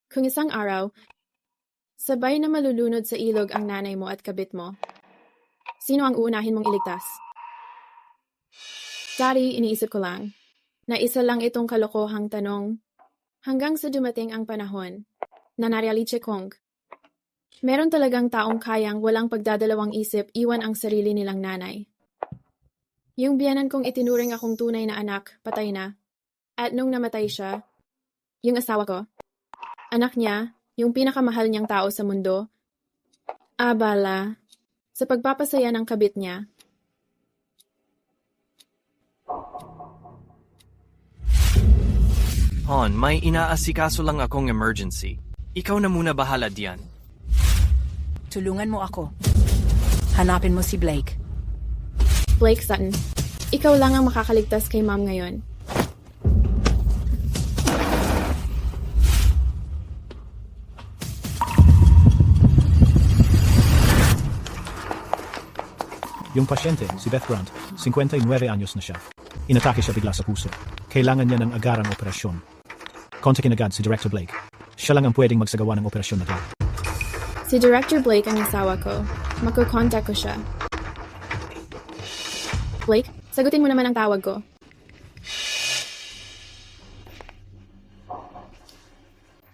Kung isang araw, sabay na malulunod sa ilog ang nanay mo at kabit mo, sino ang uunahin mong iligtas? Dati, iniisip ko lang, na isa lang itong kalokohang tanong, hanggang sa dumating ang panahon, na narealitse kong, meron talagang taong kayang walang pagdadalawang isip iwan ang sarili nilang nanay. Yung biyanan kong itinuring akong tunay na anak, patay na, at nung namatay siya, yung asawa ko, anak niya, yung pinakamahal niyang tao sa mundo, abala, sa pagpapasaya ng kabit niya. Hon, may inaasikaso lang akong emergency. Ikaw na muna bahala diyan. Tulungan mo ako. Hanapin mo si Blake. Blake Sutton, ikaw lang ang makakaligtas kay Mom ngayon. Yung pasyente, si Beth Grant, 59 anyos na siya. Inatake siya bigla sa puso. Kailangan niya ng agarang operasyon. Kontakin agad si Director Blake. Siya lang ang pwedeng magsagawa ng operasyon na to. Si Director Blake ang asawa ko. Magko-contact ko siya. Blake, sagutin mo naman ang tawag ko.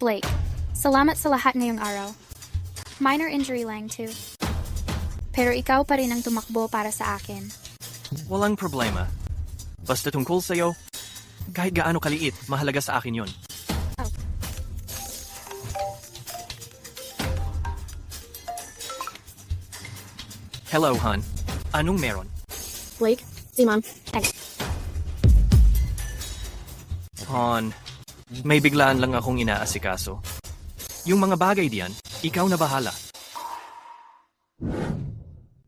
Blake, salamat sa lahat ngayong araw. Minor injury lang too. Pero ikaw pa rin ang tumakbo para sa akin. Walang problema. Basta tungkol sa'yo, kahit gaano kaliit, mahalaga sa akin yon. Oh. Hello, hon. Anong meron? Blake, si Mom. Hon, may biglaan lang akong inaasikaso. Yung mga bagay diyan, ikaw na bahala.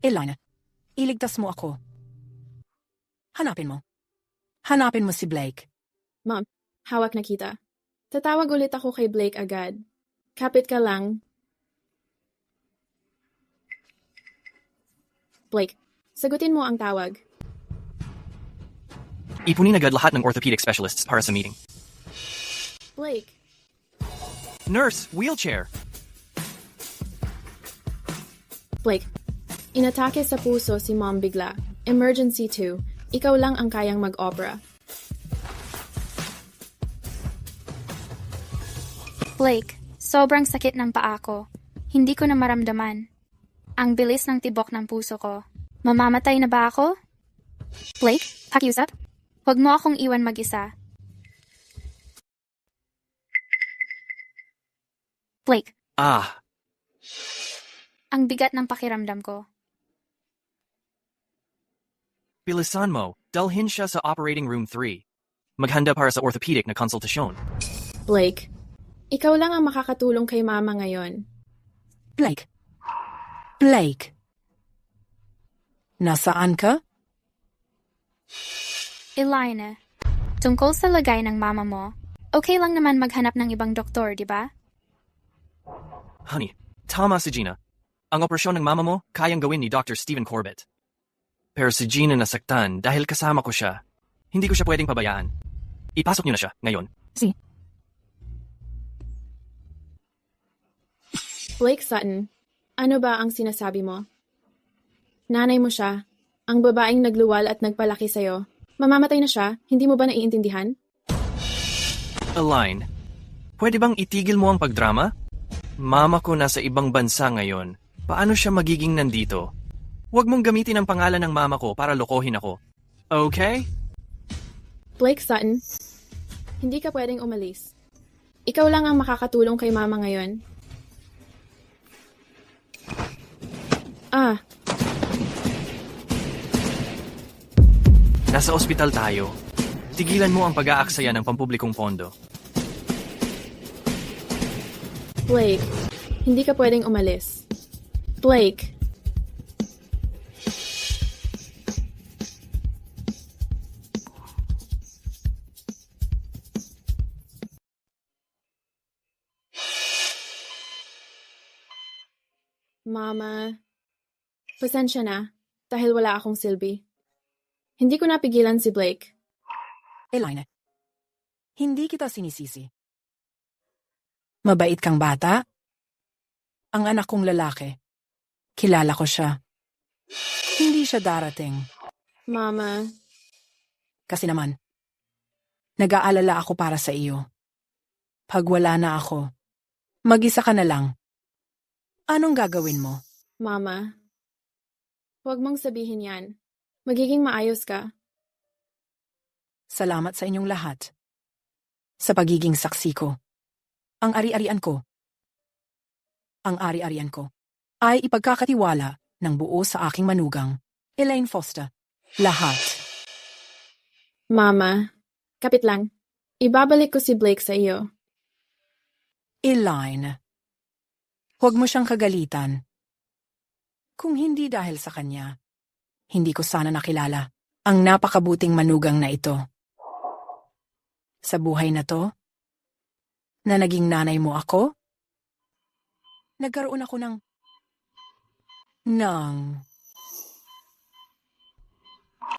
Elena, iligtas mo ako. Hanapin mo. Hanapin mo si Blake. Mom, hawak na kita. Tatawag ulit ako kay Blake agad. Kapit ka lang. Blake, sagutin mo ang tawag. Ipunin agad lahat ng orthopedic specialists para sa meeting. Blake, Nurse, wheelchair! Blake, inatake sa puso si Mom bigla. Emergency 2. Ikaw lang ang kayang mag-opera. Blake, sobrang sakit ng paa ko. Hindi ko na maramdaman. Ang bilis ng tibok ng puso ko. Mamamatay na ba ako? Blake, pakiusap? Huwag mo akong iwan mag-isa. Blake, ang bigat ng pakiramdam ko. Bilisan mo, dalhin siya sa operating room 3. Maghanda para sa orthopedic na konsultasyon. Blake, ikaw lang ang makakatulong kay Mama ngayon. Blake. Blake. Nasaan ka? Elena, tungkol sa lagay ng mama mo, okay lang naman maghanap ng ibang doktor, di ba? Honey, tama si Gina. Ang operasyon ng mama mo, kayang gawin ni Dr. Stephen Corbett. Pero si Gina nasaktan dahil kasama ko siya. Hindi ko siya pwedeng pabayaan. Ipasok niyo na siya, ngayon. Si. Blake Sutton, ano ba ang sinasabi mo? Nanay mo siya, ang babaeng nagluwal at nagpalaki sa'yo. Mamamatay na siya, hindi mo ba naiintindihan? Align, pwede bang itigil mo ang pagdrama? Mama ko nasa ibang bansa ngayon. Paano siya magiging nandito? Huwag mong gamitin ang pangalan ng mama ko para lokohin ako. Okay? Blake Sutton, hindi ka pwedeng umalis. Ikaw lang ang makakatulong kay Mama ngayon. Nasa ospital tayo. Tigilan mo ang pag-aaksaya ng pampublikong pondo. Blake, hindi ka pwedeng umalis. Blake. Mama, pasensya na dahil wala akong silbi. Hindi ko napigilan si Blake. Elena, hindi kita sinisisi. Mabait kang bata? Ang anak kong lalaki. Kilala ko siya. Hindi siya darating. Mama, Kasi naman, nag-aalala ako para sa iyo. Pag wala na ako, mag-isa ka na lang. Anong gagawin mo? Mama. Huwag mong sabihin yan. Magiging maayos ka. Salamat sa inyong lahat. Sa pagiging saksi ko. Ang ari-arian ko. Ang ari-arian ko ay ipagkakatiwala ng buo sa aking manugang, Elaine Foster. Lahat. Mama, kapit lang. Ibabalik ko si Blake sa iyo. Elaine. Huwag mo siyang kagalitan. Kung hindi dahil sa kanya, hindi ko sana nakilala ang napakabuting manugang na ito. Sa buhay na to, na naging nanay mo ako, nagkaroon ako ng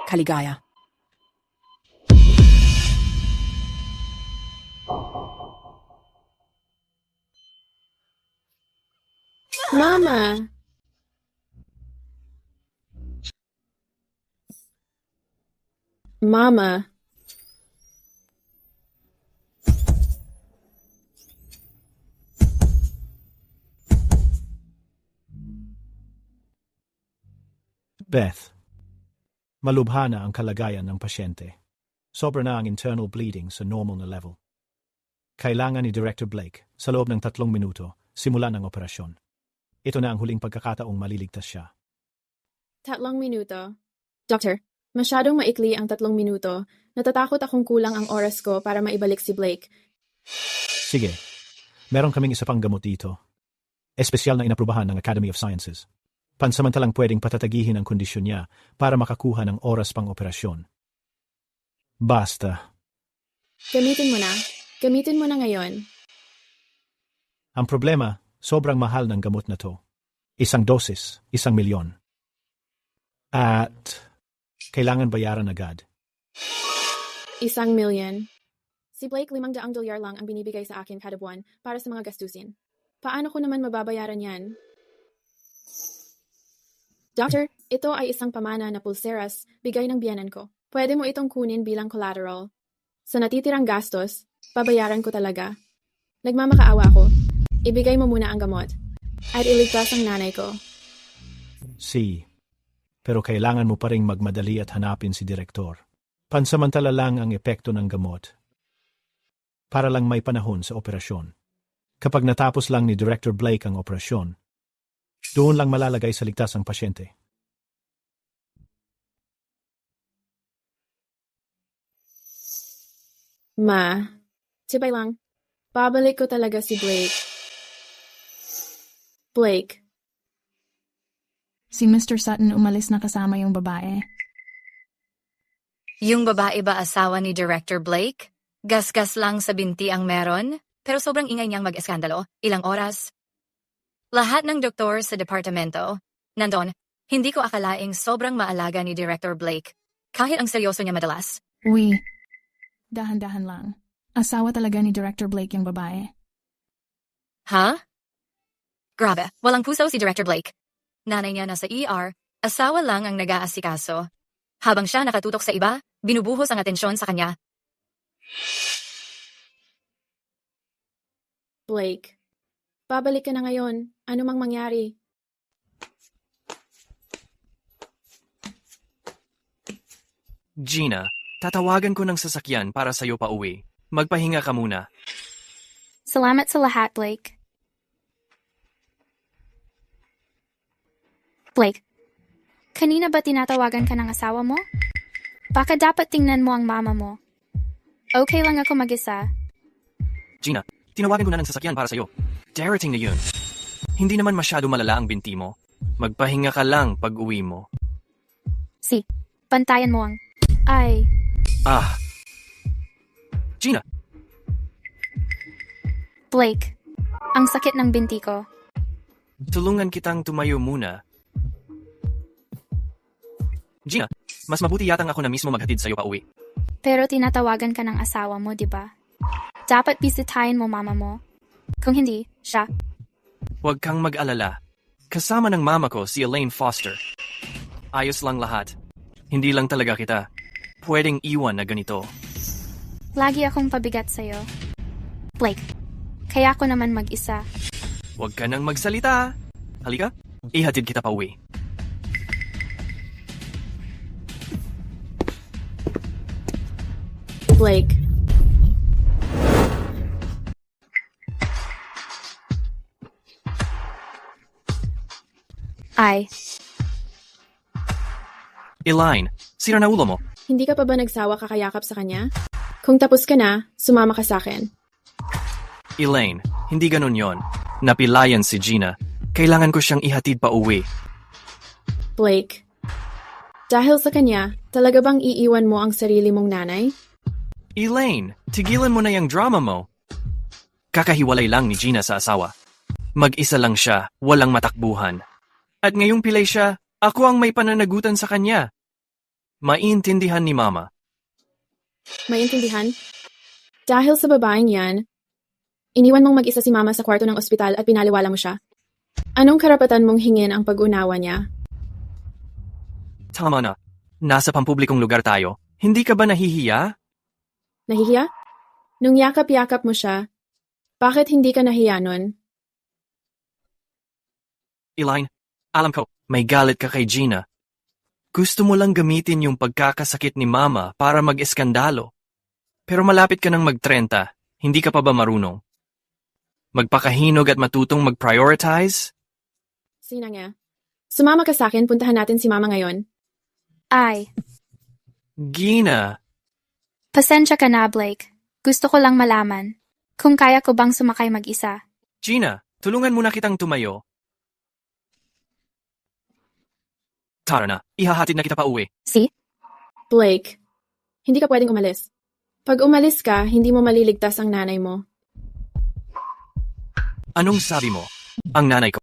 kaligaya. Mama! Mama! Beth, malubha na ang kalagayan ng pasyente. Sobra na ang internal bleeding sa normal na level. Kailangan ni Director Blake, sa loob ng 3 minuto, simulan ang operasyon. Ito na ang huling pagkakataong maliligtas siya. 3 minuto. Doctor, masyadong maikli ang 3 minuto. Natatakot akong kulang ang oras ko para maibalik si Blake. Sige, meron kaming isa pang gamot dito. Espesyal na inaprubahan ng Academy of Sciences. Pansamantalang pwedeng patatagihin ang kondisyon niya para makakuha ng oras pang operasyon. Basta. Gamitin mo na. Gamitin mo na ngayon. Ang problema, sobrang mahal ng gamot na to. 1 dosis, 1 milyon. At kailangan bayaran agad. 1 million. Si Blake $500 lang ang binibigay sa akin kada buwan para sa mga gastusin. Paano ko naman mababayaran yan? Doctor, ito ay isang pamana na pulseras, bigay ng biyanan ko. Pwede mo itong kunin bilang collateral. Sa natitirang gastos, babayaran ko talaga. Nagmamakaawa ako. Ibigay mo muna ang gamot. At iligtas ang nanay ko. Pero kailangan mo pa ring magmadali at hanapin si Direktor. Pansamantala lang ang epekto ng gamot. Para lang may panahon sa operasyon. Kapag natapos lang ni Director Blake ang operasyon, doon lang malalagay sa ligtas ang pasyente. Ma, sibay lang. Babalik ko talaga si Blake. Blake. Si Mr. Sutton umalis na kasama yung babae. Yung babae ba asawa ni Director Blake? Gasgas lang sa binti ang meron, pero sobrang ingay niyang mag-eskandalo. Ilang oras? Lahat ng doktor sa departamento, nandun, hindi ko akalaing sobrang maalaga ni Director Blake. Kahit ang seryoso niya madalas. Uy, dahan-dahan lang. Asawa talaga ni Director Blake yung babae. Ha? Grabe, walang puso si Director Blake. Nanay niya nasa ER, asawa lang ang nag-aasikaso. Habang siya nakatutok sa iba, binubuhos ang atensyon sa kanya. Blake. Babalik ka na ngayon. Ano mang mangyari. Gina, tatawagan ko ng sasakyan para sa'yo pa uwi. Magpahinga ka muna. Salamat sa lahat, Blake. Blake, kanina ba tinatawagan ka ng asawa mo? Baka dapat tingnan mo ang mama mo. Okay lang ako mag-isa. Gina, tinawagan ko na ng sasakyan para sa'yo. Darating na yun. Hindi naman masyado malala ang binti mo. Magpahinga ka lang pag uwi mo. Bantayan mo ang... Ay, Gina, Blake. Ang sakit ng binti ko. tulungan kitang tumayo muna. Gina, mas mabuti yatang ako na mismo maghatid sa'yo pa uwi. Pero tinatawagan ka ng asawa mo, di ba? Dapat bisitahin mo mama mo. Kung hindi, siya. Huwag kang mag-alala. Kasama ng mama ko si Elaine Foster. Ayos lang lahat. Hindi lang talaga kita pwedeng iwan na ganito. Lagi akong pabigat sa'yo. Blake, kaya ako naman mag-isa. Huwag ka nang magsalita. Halika, ihatid kita pa uwi. Blake. Ay, Elaine, sira na ulo mo. Hindi ka pa ba nagsawa kakayakap sa kanya? Kung tapos ka na, sumama ka sa akin. Elaine, hindi ganun yon. Napilayan si Gina. Kailangan ko siyang ihatid pa uwi. Blake. Dahil sa kanya, talaga bang iiwan mo ang sarili mong nanay? Elaine, tigilan mo na yung drama mo. Kakahiwalay lang ni Gina sa asawa. Mag-isa lang siya, walang matakbuhan. At ngayong pilay siya, ako ang may pananagutan sa kanya. Maintindihan ni Mama. Maintindihan? Dahil sa babaeng yan, iniwan mong mag-isa si Mama sa kwarto ng ospital at pinaliwala mo siya. Anong karapatan mong hingin ang pag-unawa niya? Tama na. Nasa pampublikong lugar tayo. Hindi ka ba nahihiya? Nahihiya? Nung yakap-yakap mo siya, bakit hindi ka nahiya nun? Elaine, alam ko, may galit ka kay Gina. Gusto mo lang gamitin yung pagkakasakit ni Mama para mag-eskandalo. Pero malapit ka nang mag-30, hindi ka pa ba marunong? Magpakahinog at matutong mag-prioritize? Sina nga? Sumama ka sa akin, puntahan natin si Mama ngayon. ay. Gina, Pasensya ka na, Blake. Gusto ko lang malaman kung kaya ko bang sumakay mag-isa. Gina, tulungan muna kitang tumayo. Tara na, ihahatid na kita pa uwi. See? Blake, hindi ka pwedeng umalis. Pag umalis ka, hindi mo maliligtas ang nanay mo. Anong sabi mo? Ang nanay ko.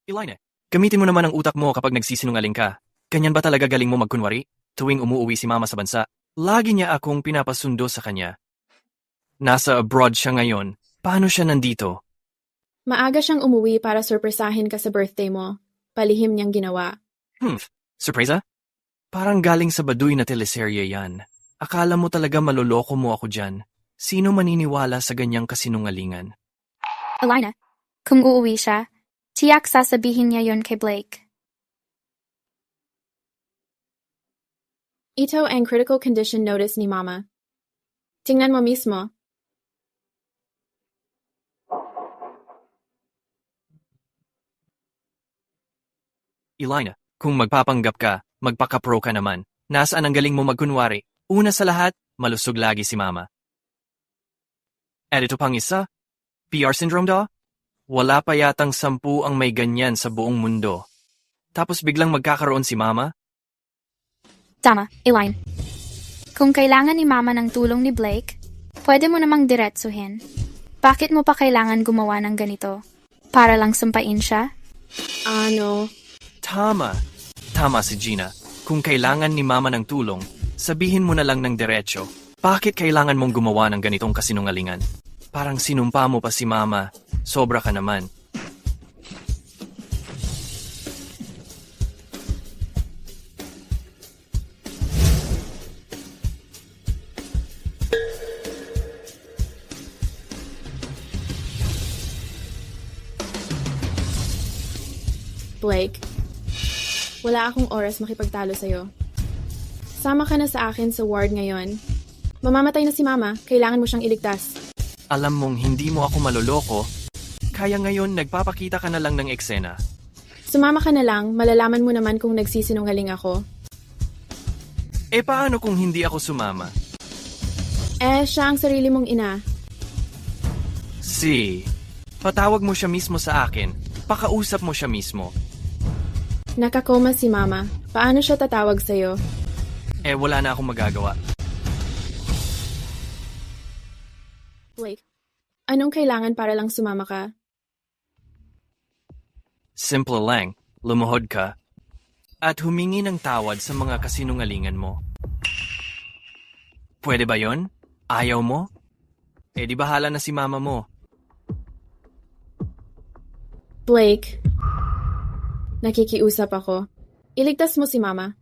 Elaine, gamitin mo naman ang utak mo kapag nagsisinungaling ka. Ganyan ba talaga galing mo magkunwari? Tuwing umuuwi si Mama sa bansa, lagi niya akong pinapasundo sa kanya. Nasa abroad siya ngayon. Paano siya nandito? Maaga siyang umuwi para surpresahin ka sa birthday mo. Palihim niyang ginawa. Surpresa? Parang galing sa baduy na teleserye yan. Akala mo talaga maloloko mo ako dyan. Sino maniniwala sa ganyang kasinungalingan? Elena, kung uuwi siya, tiyak sasabihin niya yon kay Blake. Ito ang critical condition notice ni Mama. Tingnan mo mismo. Elaine, kung magpapanggap ka, magpaka-pro ka naman. Nasaan ang galing mo magkunwari? Una sa lahat, malusog lagi si Mama. At ito pang isa, PR syndrome daw? Wala pa yatang 10 ang may ganyan sa buong mundo. Tapos biglang magkakaroon si Mama? Tama, Elaine. Kung kailangan ni Mama ng tulong ni Blake, pwede mo namang diretsuhin. Bakit mo pa kailangan gumawa ng ganito? Para lang sumpain siya? Ano? Tama. Tama si Gina. Kung kailangan ni Mama ng tulong, sabihin mo na lang ng diretso. Bakit kailangan mong gumawa ng ganitong kasinungalingan? Parang sinumpa mo pa si Mama. Sobra ka naman. Blake, wala akong oras makipagtalo sa'yo. Sama ka na sa akin sa ward ngayon. Mamamatay na si Mama, kailangan mo siyang iligtas. Alam mong hindi mo ako maloloko, kaya ngayon nagpapakita ka na lang ng eksena. Sumama ka na lang, malalaman mo naman kung nagsisinungaling ako. Eh paano kung hindi ako sumama? Siya ang sarili mong ina. Patawag mo siya mismo sa akin. Pakausap mo siya mismo. Nakakoma si Mama. Paano siya tatawag sa'yo? Wala na akong magagawa. Blake, anong kailangan para lang sumama ka? Simple lang, lumuhod ka, at humingi ng tawad sa mga kasinungalingan mo. Pwede ba yon? Ayaw mo? Di bahala na si Mama mo. Blake, nakikiusap ako. Iligtas mo si Mama.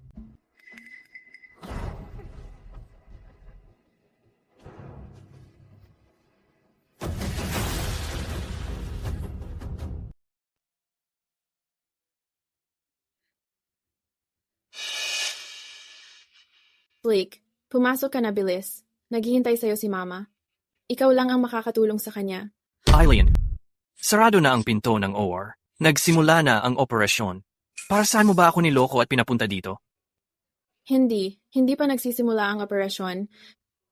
Blake, pumasok ka na bilis. Naghihintay sa'yo si Mama. Ikaw lang ang makakatulong sa kanya. Eileen, sarado na ang pinto ng OR. Nagsimula na ang operasyon. Para saan mo ba ako niloko at pinapunta dito? Hindi pa nagsisimula ang operasyon.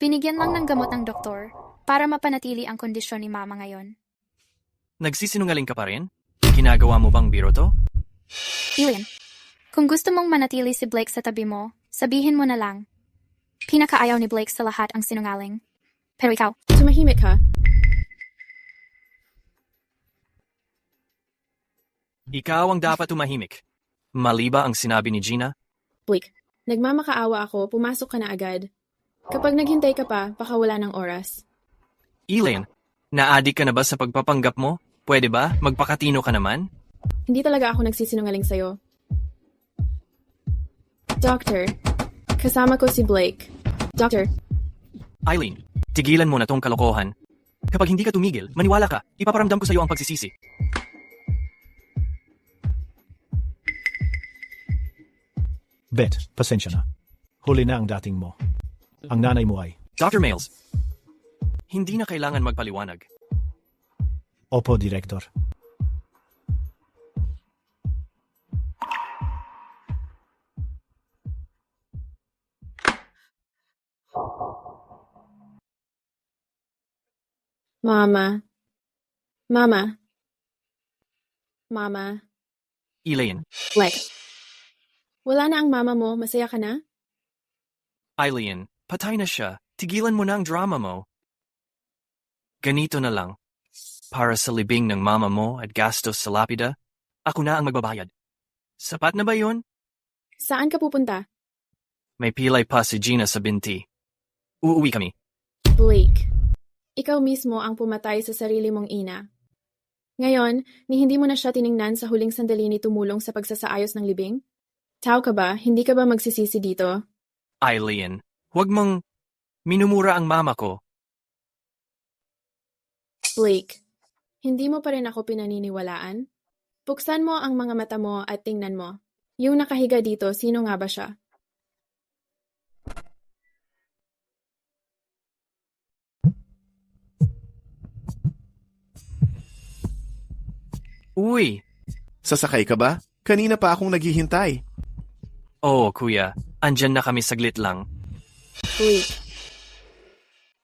Binigyan lang ng gamot ng doktor para mapanatili ang kondisyon ni Mama ngayon. Nagsisinungaling ka pa rin? Ginagawa mo bang biro to? Eileen, kung gusto mong manatili si Blake sa tabi mo, sabihin mo na lang. Pinakaayaw ni Blake sa lahat ang sinungaling. Pero ikaw, Tumahimik ka. Ikaw ang dapat tumahimik. Mali ba ang sinabi ni Gina? Blake, nagmamakaawa ako, pumasok ka na agad. Kapag naghintay ka pa, baka wala ng oras. Eileen, naadik ka na ba sa pagpapanggap mo? Pwede ba? Magpakatino ka naman? Hindi talaga ako nagsisinungaling sa'yo. Doctor, kasama ko si Blake. Doctor, Eileen, tigilan mo na tong kalokohan. Kapag hindi ka tumigil, maniwala ka, ipaparamdam ko sa iyo ang pagsisisi. Beth, pasensya na. Huli na ang dating mo. Ang nanay mo ay, Dr. Miles, hindi na kailangan magpaliwanag. Opo, Director. Mama. Mama. Mama. Eileen, Blake. Wala na ang mama mo, masaya ka na? Eileen, patay na siya. Tigilan mo na ang drama mo. Ganito na lang. Para sa libing ng mama mo at gastos sa lapida, ako na ang magbabayad. Sapat na ba yun? Saan ka pupunta? May pilay pa si Gina sa binti. Uuwi kami. Blake. Ikaw mismo ang pumatay sa sarili mong ina. Ngayon, ni hindi mo na siya tiningnan sa huling sandali ni tumulong sa pagsasaayos ng libing? Tao ka ba? Hindi ka ba magsisisi dito? Eileen, huwag mong minumura ang mama ko. Blake, hindi mo pa rin ako pinaniniwalaan? Buksan mo ang mga mata mo at tingnan mo. Yung nakahiga dito, sino nga ba siya? Uy! Sasakay ka ba? Kanina pa akong naghihintay. Oo, kuya. Andyan na kami saglit lang. Blake.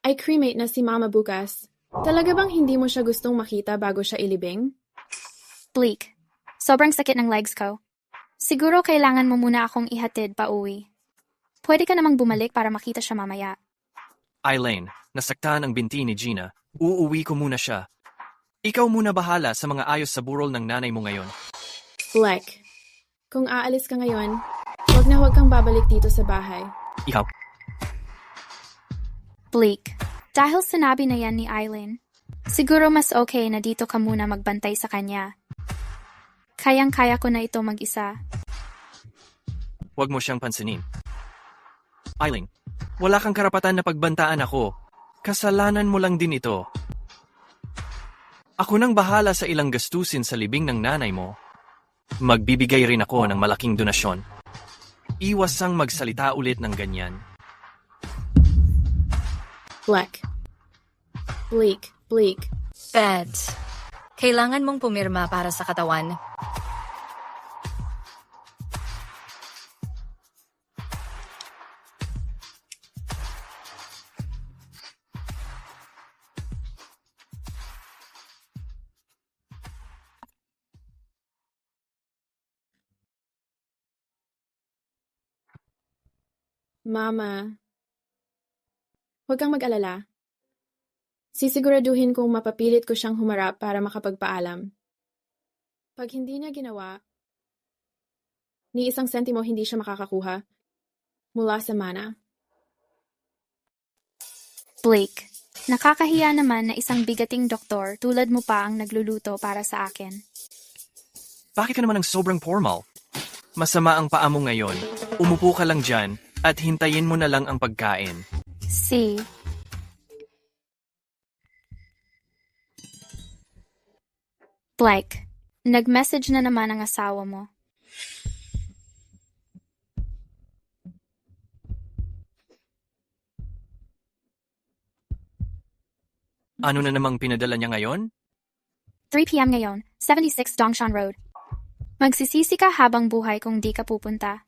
Ay cremate na si Mama bukas. Talaga bang hindi mo siya gustong makita bago siya ilibing? Blake, sobrang sakit ng legs ko. Siguro kailangan mo muna akong ihatid pa uwi. Pwede ka namang bumalik para makita siya mamaya. Eileen, nasaktan ang binti ni Gina. Uuwi ko muna siya. Ikaw muna bahala sa mga ayos sa burol ng nanay mo ngayon. Blake, kung aalis ka ngayon, huwag kang babalik dito sa bahay. Ikaw, Blake, dahil sinabi na yan ni Eileen, siguro mas okay na dito ka muna magbantay sa kanya. Kayang-kaya ko na ito mag-isa. huwag mo siyang pansinin. Eileen, wala kang karapatan na pagbantaan ako. Kasalanan mo lang din ito. Ako nang bahala sa ilang gastusin sa libing ng nanay mo. Magbibigay rin ako ng malaking donasyon. Iwasang magsalita ulit ng ganyan. Blake. Beth, kailangan mong pumirma para sa katawan. Mama. Huwag kang mag-alala. Sisiguraduhin kong mapapilit ko siyang humarap para makapagpaalam. Pag hindi niya ginawa, ni isang sentimo hindi siya makakakuha mula sa mana. Blake, nakakahiya naman na isang bigating doktor tulad mo pa ang nagluluto para sa akin. bakit ka naman ang sobrang formal? Masama ang paa mo ngayon. Umupo ka lang dyan at hintayin mo na lang ang pagkain. C. Blake, nag-message na naman ang asawa mo. Ano na namang pinadala niya ngayon? 3 p.m. ngayon, 76 Dongshan Road. Magsisisi ka habang buhay kung di ka pupunta.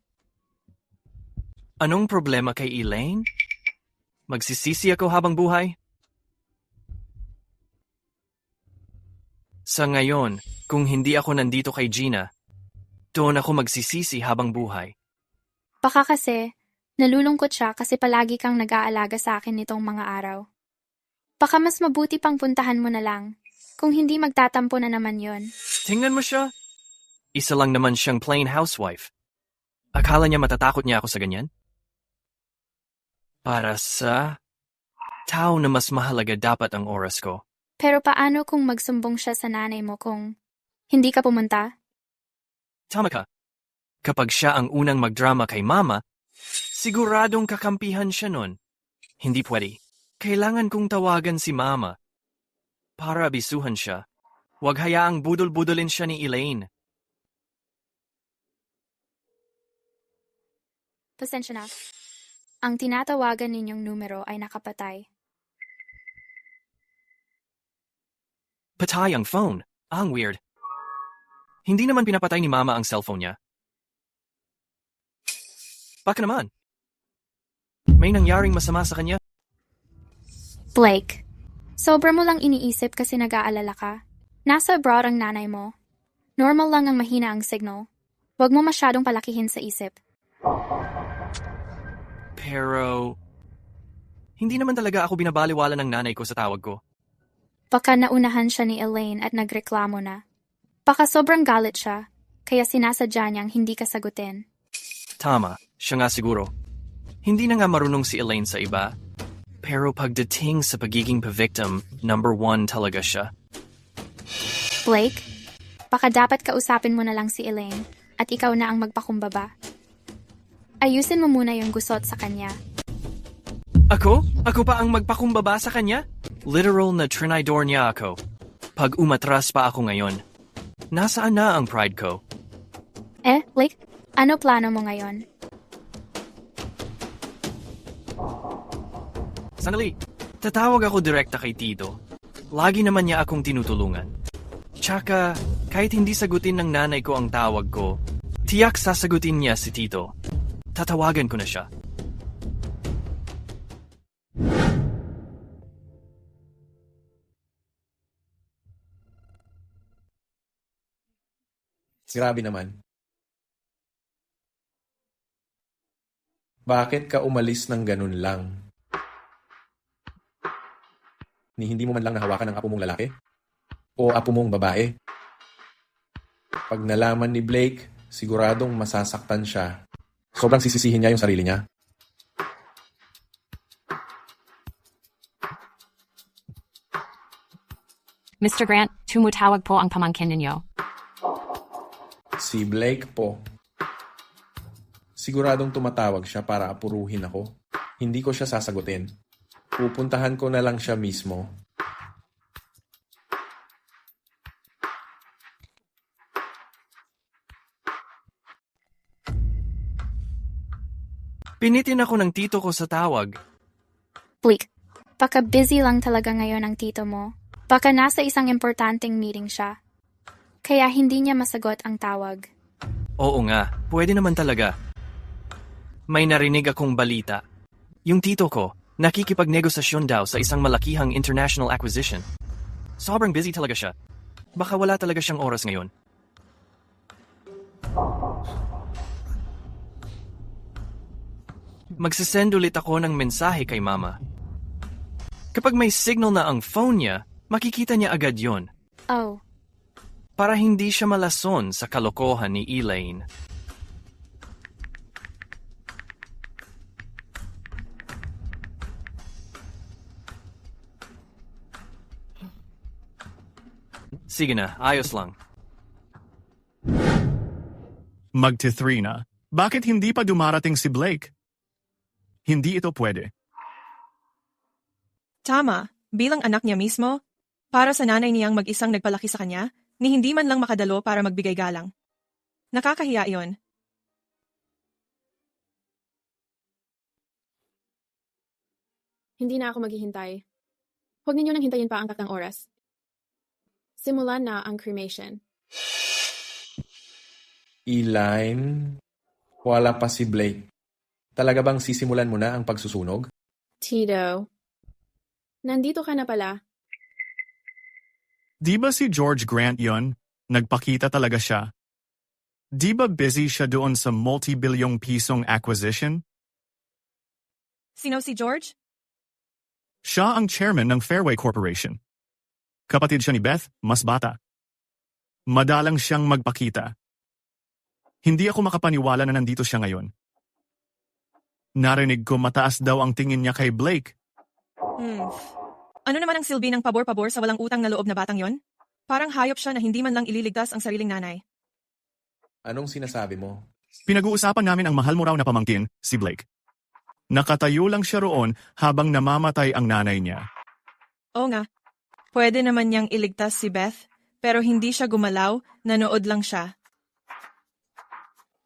Anong problema kay Elaine? Magsisisi ako habang buhay? Sa ngayon, kung hindi ako nandito kay Gina, doon ako magsisisi habang buhay. Baka kasi, nalulungkot siya kasi palagi kang nag-aalaga sa akin nitong mga araw. Baka mas mabuti pang puntahan mo na lang, kung hindi magtatampo na naman yon. Tingnan mo siya. Isa lang naman siyang plain housewife. Akala niya matatakot niya ako sa ganyan? Para sa tao na mas mahalaga dapat ang oras ko. Pero paano kung magsumbong siya sa nanay mo kung hindi ka pumunta? Tama ka. Kapag siya ang unang magdrama kay mama, siguradong kakampihan siya nun. Hindi pwede. Kailangan kong tawagan si mama. Para abisuhan siya. Huwag hayaang budol-budolin siya ni Elaine. Pasensya na. Ang tinatawagan ninyong numero ay nakapatay. Patay ang phone. Ang weird. Hindi naman pinapatay ni mama ang cellphone niya. Baka naman. May nangyaring masama sa kanya. Blake, sobra mo lang iniisip kasi nag-aalala ka. Nasa abroad ang nanay mo. Normal lang ang mahina ang signal. Huwag mo masyadong palakihin sa isip. Pero hindi naman talaga ako binabaliwala ng nanay ko sa tawag ko. Baka naunahan siya ni Elaine at nagreklamo na. Baka sobrang galit siya, kaya sinasadya niyang hindi ka sagutin. Tama, siya nga siguro. Hindi na nga marunong si Elaine sa iba. Pero pagdating sa pagiging pa-victim, number 1 talaga siya. Blake, baka dapat kausapin mo na lang si Elaine at ikaw na ang magpakumbaba. Ayusin mo muna yung gusot sa kanya. Ako? Ako pa ang magpakumbaba sa kanya? Literal na trinidor niya ako. Pag umatras pa ako ngayon, nasaan na ang pride ko? Blake, ano plano mo ngayon? Sandali, tatawag ako direkta kay Tito. Lagi naman niya akong tinutulungan. Tsaka, kahit hindi sagutin ng nanay ko ang tawag ko, tiyak sasagutin niya si Tito. Tatawagan ko na siya. Grabe naman. Bakit ka umalis ng ganun lang? Hindi mo man lang nahawakan ng apo mong lalaki? O apo mong babae? Pag nalaman ni Blake, siguradong masasaktan siya. Sobrang sisisihin niya yung sarili niya. Mr. Grant, tumutawag po ang pamangkin ninyo. Si Blake po. Siguradong tumatawag siya para apuruhin ako. Hindi ko siya sasagutin. Pupuntahan ko na lang siya mismo. Pinitin ako ng tito ko sa tawag. Blake, baka busy lang talaga ngayon ang tito mo. Baka nasa isang importanteng meeting siya. Kaya hindi niya masagot ang tawag. Oo nga, pwede naman talaga. May narinig akong balita. Yung tito ko, nakikipagnegosasyon daw sa isang malakihang international acquisition. Sobrang busy talaga siya. Baka wala talaga siyang oras ngayon. Magsisend ulit ako ng mensahe kay mama. Kapag may signal na ang phone niya, makikita niya agad yon. Oh, Para hindi siya malason sa kalokohan ni Elaine. Sige na, ayos lang. Magti-3 na. Bakit hindi pa dumarating si Blake? Hindi ito pwede. Tama, bilang anak niya mismo, para sa nanay niyang mag-isang nagpalaki sa kanya, ni hindi man lang makadalo para magbigay galang. Nakakahiya iyon. Hindi na ako maghihintay. Huwag ninyo nang hintayin pa ang taktang oras. Simulan na ang cremation. Elaine, wala pa si Blake. Talaga bang sisimulan mo na ang pagsusunog? Tito, nandito ka na pala. Di ba si George Grant yon? Nagpakita talaga siya. Di ba busy siya doon sa multi-bilyong pisong acquisition? Sino si George? Siya ang chairman ng Fairway Corporation. Kapatid siya ni Beth, mas bata. Madalang siyang magpakita. Hindi ako makapaniwala na nandito siya ngayon. Narinig ko mataas daw ang tingin niya kay Blake. Ano naman ang silbi ng pabor-pabor sa walang utang na loob na batang yon? Parang hayop siya na hindi man lang ililigtas ang sariling nanay. Anong sinasabi mo? Pinag-uusapan namin ang mahal mo raw na pamangkin, si Blake. Nakatayo lang siya roon habang namamatay ang nanay niya. Oo nga, pwede naman niyang iligtas si Beth, pero hindi siya gumalaw, nanood lang siya.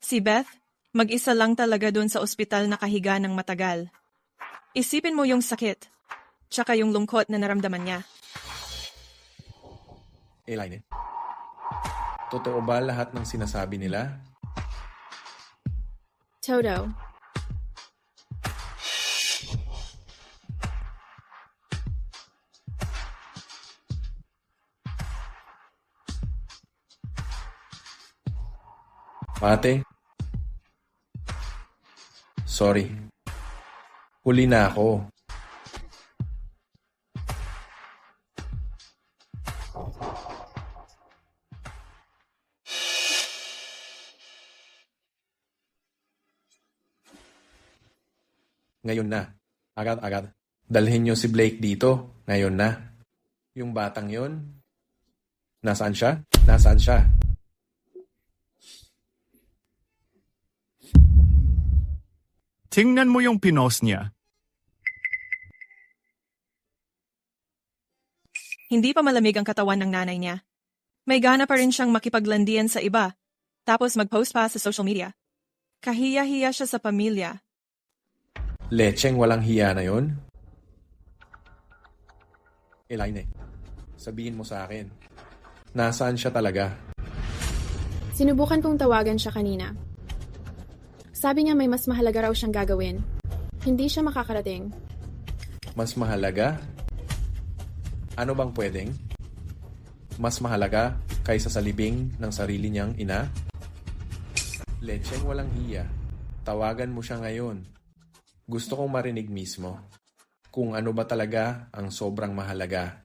Si Beth, mag-isa lang talaga dun sa ospital nakahiga ng matagal. Isipin mo yung sakit, tsaka yung lungkot na naramdaman niya. Elaine, totoo ba lahat ng sinasabi nila? Toto, Ate, sorry. Huli na ako. Ngayon na. Agad-agad. Dalhin niyo si Blake dito. Ngayon na. Yung batang yon. Nasaan siya? Nasaan siya? Tingnan mo yung pinos niya. Hindi pa malamig ang katawan ng nanay niya. May gana pa rin siyang makipaglandian sa iba, tapos mag-post pa sa social media. Kahiya-hiya siya sa pamilya. Lecheng walang hiya na yon? Elaine, sabihin mo sa akin. Nasaan siya talaga? sinubukan kong tawagan siya kanina. Sabi niya may mas mahalaga raw siyang gagawin. Hindi siya makakarating. Mas mahalaga? Ano bang pwedeng? Mas mahalaga kaysa sa libing ng sarili niyang ina? Lecheng walang hiya. Tawagan mo siya ngayon. Gusto kong marinig mismo kung ano ba talaga ang sobrang mahalaga.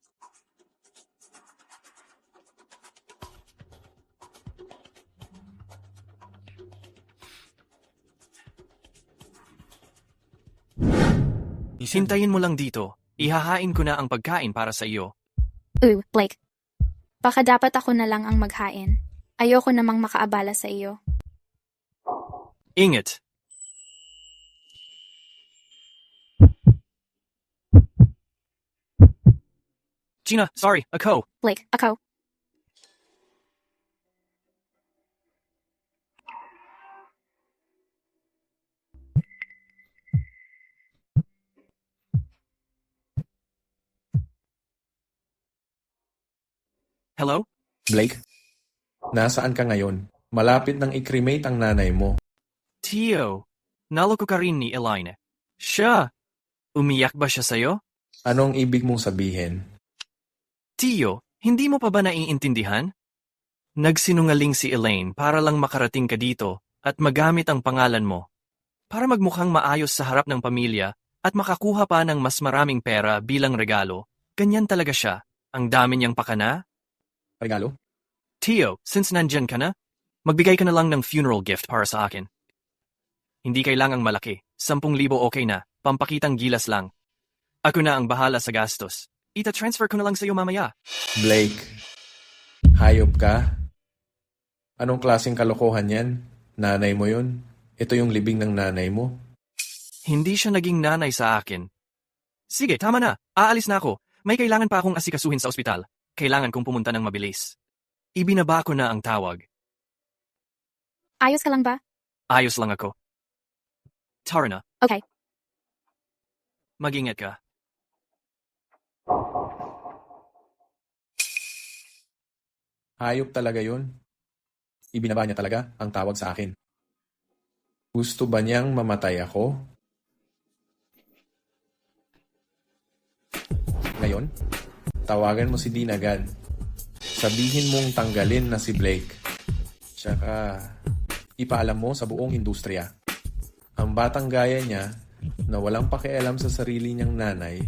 Hintayin mo lang dito. Ihahain ko na ang pagkain para sa iyo. Blake. Baka dapat ako na lang ang maghain. Ayoko namang makaabala sa iyo. Ingat. Gina, sorry, ako. Blake, ako. Hello? Blake, nasaan ka ngayon? Malapit nang i-cremate ang nanay mo. Tio, naloko ka rin ni Elaine. Siya, umiyak ba siya sa'yo? Anong ibig mong sabihin? Tio, hindi mo pa ba naiintindihan? Nagsinungaling si Elaine para lang makarating ka dito at magamit ang pangalan mo. Para magmukhang maayos sa harap ng pamilya at makakuha pa ng mas maraming pera bilang regalo. Ganyan talaga siya. Ang dami niyang pakana. Regalo? Tio, since nandyan ka na, magbigay ka na lang ng funeral gift para sa akin. Hindi kailangang malaki. 10,000 okay na. Pampakitang gilas lang. Ako na ang bahala sa gastos. Ita-transfer ko na lang sa iyo mamaya. Blake, hayop ka? Anong klaseng kalokohan yan? Nanay mo yun. Ito yung libing ng nanay mo. Hindi siya naging nanay sa akin. Sige, tama na. Aalis na ako. May kailangan pa akong asikasuhin sa ospital. Kailangan kong pumunta ng mabilis. Ibinaba ko na ang tawag. Ayos ka lang ba? Ayos lang ako. Tara na. Okay. Mag-ingat ka. Hayop talaga yun. Ibinaba niya talaga ang tawag sa akin. Gusto ba niyang mamatay ako? Ngayon, tawagan mo si Dean agad. Sabihin mong tanggalin na si Blake. Tsaka, ipaalam mo sa buong industriya. Ang batang gaya niya, na walang pakialam sa sarili niyang nanay,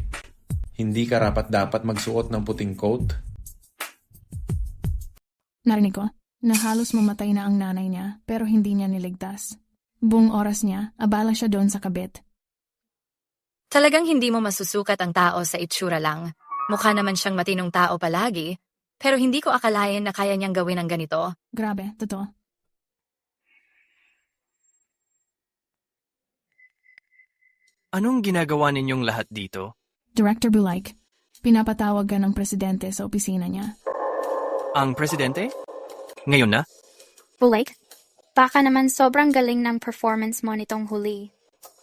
hindi karapat-dapat magsuot ng puting coat. Narinig ko na halos mamatay na ang nanay niya pero hindi niya niligtas. Buong oras niya, abala siya doon sa kabit. Talagang hindi mo masusukat ang tao sa itsura lang. Mukha naman siyang matinong tao palagi, pero hindi ko akalain na kaya niyang gawin ang ganito. Grabe, totoo. Anong ginagawa ninyong lahat dito? Director Blake, pinapatawag ka ng presidente sa opisina niya. Ang presidente? Ngayon na? Blake, baka naman sobrang galing ng performance mo nitong huli.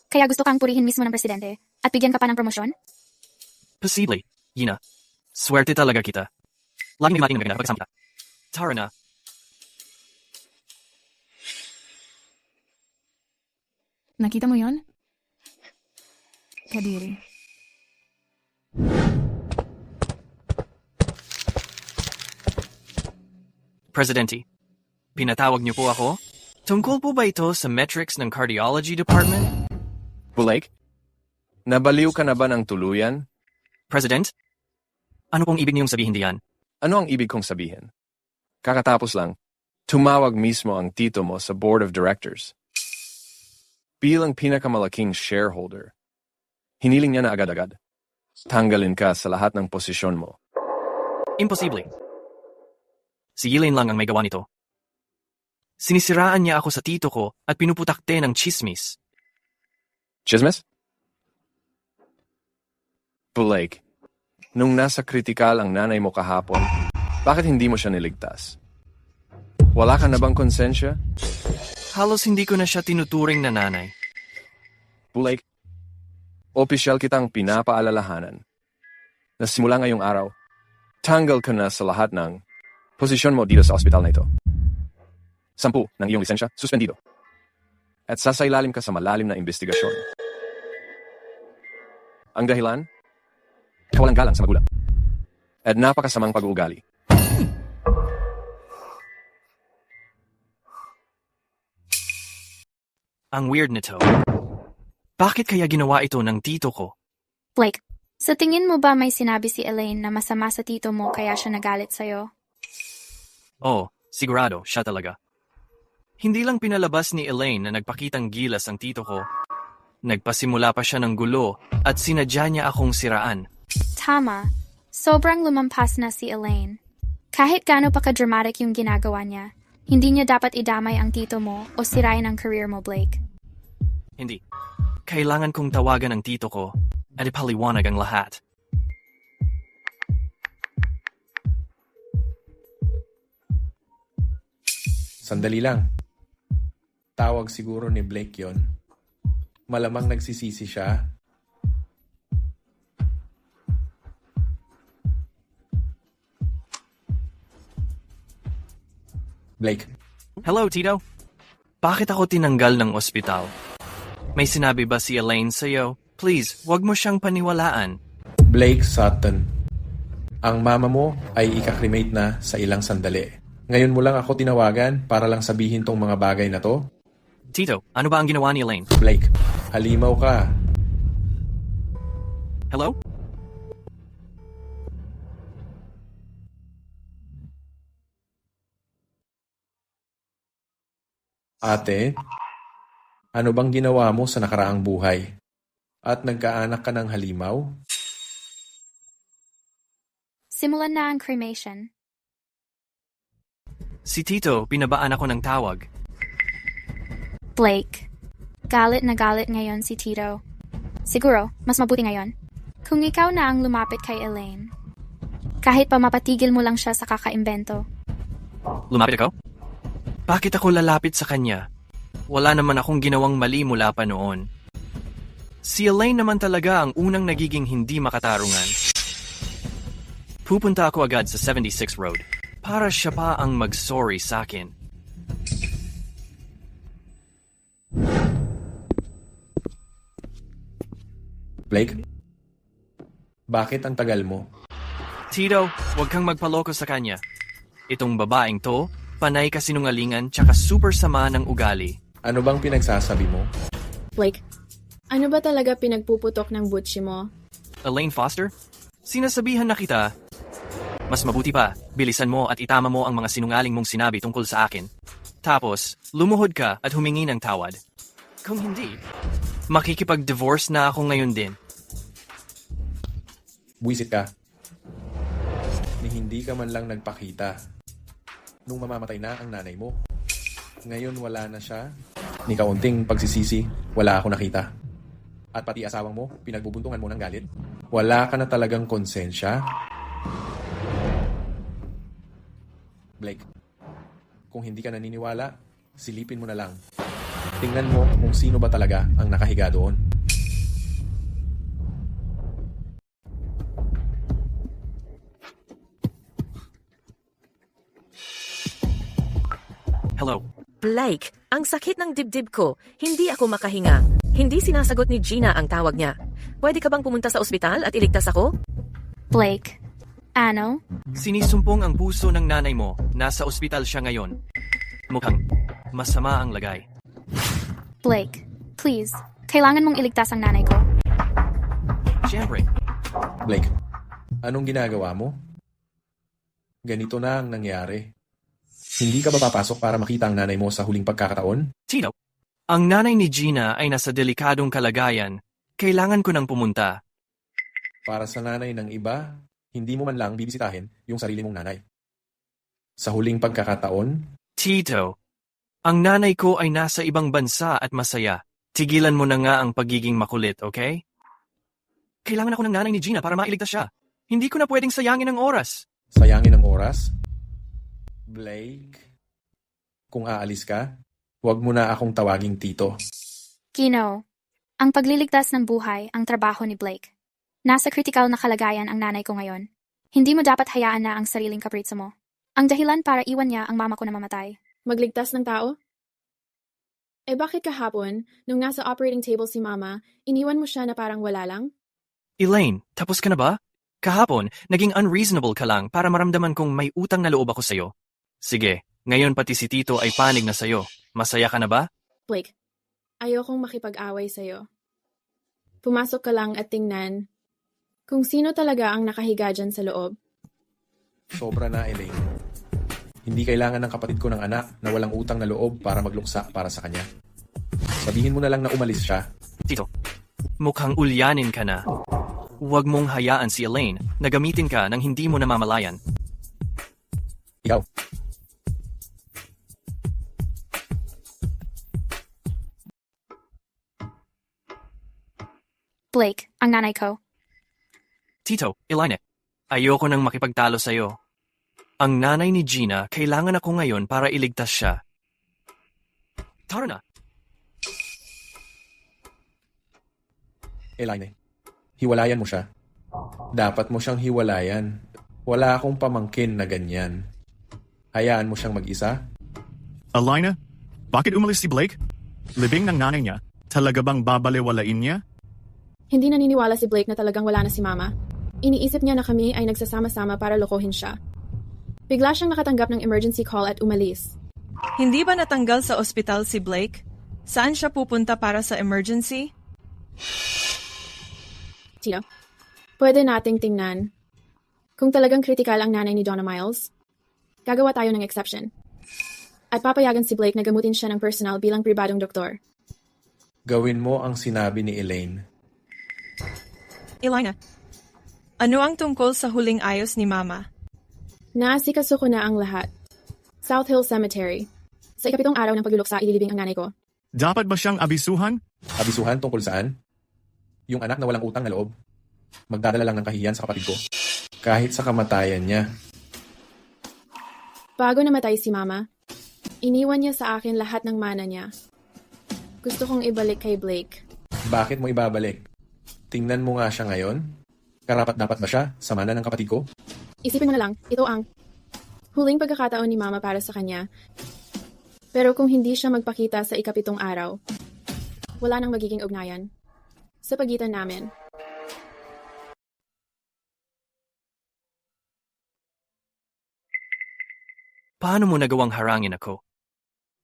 Kaya gusto kang purihin mismo ng presidente at bigyan ka pa ng promosyon? Posible. Yina. Swerte talaga kita. Laging natin ang maganda pagkasama kita. Tara na. Nakita mo yon? Kadiri. Presidente, pinatawag niyo po ako? Tungkol po ba ito sa metrics ng cardiology department? Blake, nabaliw ka na ba ng tuluyan? President? Ano pong ibig niyong sabihin diyan? Ano ang ibig kong sabihin? Kakatapos lang, tumawag mismo ang tito mo sa board of directors. Bilang pinakamalaking shareholder, hiniling niya na agad-agad. Tanggalin ka sa lahat ng posisyon mo. Imposible. Si Elaine lang ang may gawa nito. Sinisiraan niya ako sa tito ko at pinuputakte ng chismis. Chismis? Blake, nung nasa kritikal ang nanay mo kahapon, bakit hindi mo siya niligtas? Wala ka na bang konsensya? Halos hindi ko na siya tinuturing na nanay. Blake, opisyal kitang pinapaalalahanan na simula ngayong araw, tanggal ka na sa lahat ng posisyon mo dito sa ospital na ito. 10 ng iyong lisensya, suspendido. At sasailalim ka sa malalim na investigasyon. Ang dahilan? Kawalang galang sa magulang. At napakasamang pag-uugali. Ang weird nito. Bakit kaya ginawa ito ng tito ko? Blake, sa tingin mo ba may sinabi si Elaine na masama sa tito mo kaya siya nagalit sa'yo? Oh, sigurado, siya talaga. Hindi lang pinalabas ni Elaine na nagpakitang gilas ang tito ko. Nagpasimula pa siya ng gulo at sinadya niya akong siraan. Tama. Sobrang lumampas na si Elaine. Kahit gaano pa ka-dramatic yung ginagawa niya, hindi niya dapat idamay ang tito mo o sirain ang career mo, Blake. Hindi. Kailangan kong tawagan ang tito ko at ipaliwanag ang lahat. Sandali lang. Tawag siguro ni Blake yon. Malamang nagsisisi siya. Blake. Hello, Tito. Bakit ako tinanggal ng ospital? May sinabi ba si Elaine sa'yo? Please, wag mo siyang paniwalaan. Blake Sutton. Ang mama mo ay ikakremate na sa ilang sandali. Ngayon mo lang ako tinawagan para lang sabihin tong mga bagay na to? Tito, ano ba ang ginawa ni Elaine? Blake, halimaw ka. Hello? Ate, ano bang ginawa mo sa nakaraang buhay? At nagkaanak ka ng halimaw? Simulan na ang cremation. Si Tito, pinabaan ako ng tawag. Blake. Galit na galit ngayon si Tito. Siguro, mas mabuti ngayon. Kung ikaw na ang lumapit kay Elaine. Kahit pa mapatigil mo lang siya sa kakaimbento. Lumapit ako? Bakit ako lalapit sa kanya? Wala naman akong ginawang mali mula pa noon. Si Elaine naman talaga ang unang nagiging hindi makatarungan. Pupunta ako agad sa 76 Road para siya pa ang mag-sorry sa akin. Blake? Bakit ang tagal mo? Tito, huwag kang magpaloko sa kanya. Itong babaeng to, panay kasinungalingan tsaka super sama ng ugali. Ano bang pinagsasabi mo? Blake, ano ba talaga pinagpuputok ng butchi mo? Elaine Foster? Sinasabihan na kita. Mas mabuti pa, bilisan mo at itama mo ang mga sinungaling mong sinabi tungkol sa akin. Tapos, lumuhod ka at humingi ng tawad. Kung hindi, makikipag-divorce na ako ngayon din. Buwisit ka. Ni hindi ka man lang nagpakita. Nung mamamatay na ang nanay mo. Ngayon wala na siya. Ni kaunting pagsisisi, wala ako nakita. At pati asawang mo, pinagbubuntungan mo ng galit. Wala ka na talagang konsensya. Blake, kung hindi ka naniniwala, silipin mo na lang. Tingnan mo kung sino ba talaga ang nakahiga doon. Hello. Blake, ang sakit ng dibdib ko. Hindi ako makahinga. Hindi sinasagot ni Gina ang tawag niya. Pwede ka bang pumunta sa ospital at iligtas ako? Blake. Ano? Sinisumpong ang puso ng nanay mo. Nasa ospital siya ngayon. Mukhang masama ang lagay. Blake, please. Kailangan mong iligtas ang nanay ko. Siyempre. Blake, anong ginagawa mo? Ganito na ang nangyari. Hindi ka ba papasok para makita ang nanay mo sa huling pagkakataon? Tito, ang nanay ni Gina ay nasa delikadong kalagayan. Kailangan ko nang pumunta. Para sa nanay ng iba, hindi mo man lang bibisitahin yung sarili mong nanay. Sa huling pagkakataon? Tito, ang nanay ko ay nasa ibang bansa at masaya. Tigilan mo na nga ang pagiging makulit, okay? Kailangan ako ng nanay ni Gina para mailigtas siya. Hindi ko na pwedeng sayangin ang oras. Sayangin ang oras? Blake, kung aalis ka, huwag mo na akong tawaging Tito. Kino, ang pagliligtas ng buhay ang trabaho ni Blake. Nasa critical na kalagayan ang nanay ko ngayon. Hindi mo dapat hayaan na ang sariling kapritso mo. Ang dahilan para iwan niya ang mama ko na mamatay. Magligtas ng tao? Eh bakit kahapon, nung nasa operating table si mama, iniwan mo siya na parang wala lang? Elaine, tapos ka na ba? Kahapon, naging unreasonable ka lang para maramdaman kong may utang na loob ako sa'yo. Sige, ngayon pati si Tito ay panig na sa'yo. Masaya ka na ba? Blake, ayokong makipag-away sa'yo. Pumasok ka lang at tingnan kung sino talaga ang nakahiga dyan sa loob. Sobra na, Elaine. Hindi kailangan ng kapatid ko ng anak na walang utang na loob para magluksa para sa kanya. Sabihin mo na lang na umalis siya. Tito, mukhang ulyanin ka na. Huwag mong hayaan si Elaine na gamitin ka nang hindi mo namamalayan. Ikaw. Blake, ang nanay ko. Tito, Elaine, ayoko nang makipagtalo sa'yo. Ang nanay ni Gina, kailangan ako ngayon para iligtas siya. Tara na. Elaine, hiwalayan mo siya. Dapat mo siyang hiwalayan. Wala akong pamangkin na ganyan. Hayaan mo siyang mag-isa? Alina, bakit umalis si Blake? Libing ng nanay niya. Talaga bang babaliwalain niya? Hindi naniniwala si Blake na talagang wala na si mama. Iniisip niya na kami ay nagsasama-sama para lokohin siya. Bigla siyang nakatanggap ng emergency call at umalis. Hindi ba natanggal sa ospital si Blake? Saan siya pupunta para sa emergency? Tito, pwede nating tingnan. Kung talagang kritikal ang nanay ni Donna Miles, gagawa tayo ng exception. At papayagan si Blake na gamutin siya ng personal bilang pribadong doktor. Gawin mo ang sinabi ni Elaine. Elena, ano ang tungkol sa huling ayos ni Mama? Naasikaso ko na ang lahat. South Hill Cemetery. Sa ikapitong araw ng pagluluksa, ililibing ang nanay ko. Dapat ba siyang abisuhan? Abisuhan tungkol saan? Yung anak na walang utang na loob. Magdadala lang ng kahiyan sa kapatid ko. Kahit sa kamatayan niya. Bago namatay si Mama, iniwan niya sa akin lahat ng mana niya. Gusto kong ibalik kay Blake. Bakit mo ibabalik? Tingnan mo nga siya ngayon. Karapat-dapat ba siya sa mana ng kapatid ko? Isipin mo na lang, ito ang huling pagkakataon ni Mama para sa kanya. Pero kung hindi siya magpakita sa ikapitong araw, wala nang magiging ugnayan sa pagitan namin. Paano mo nagawang harangin ako?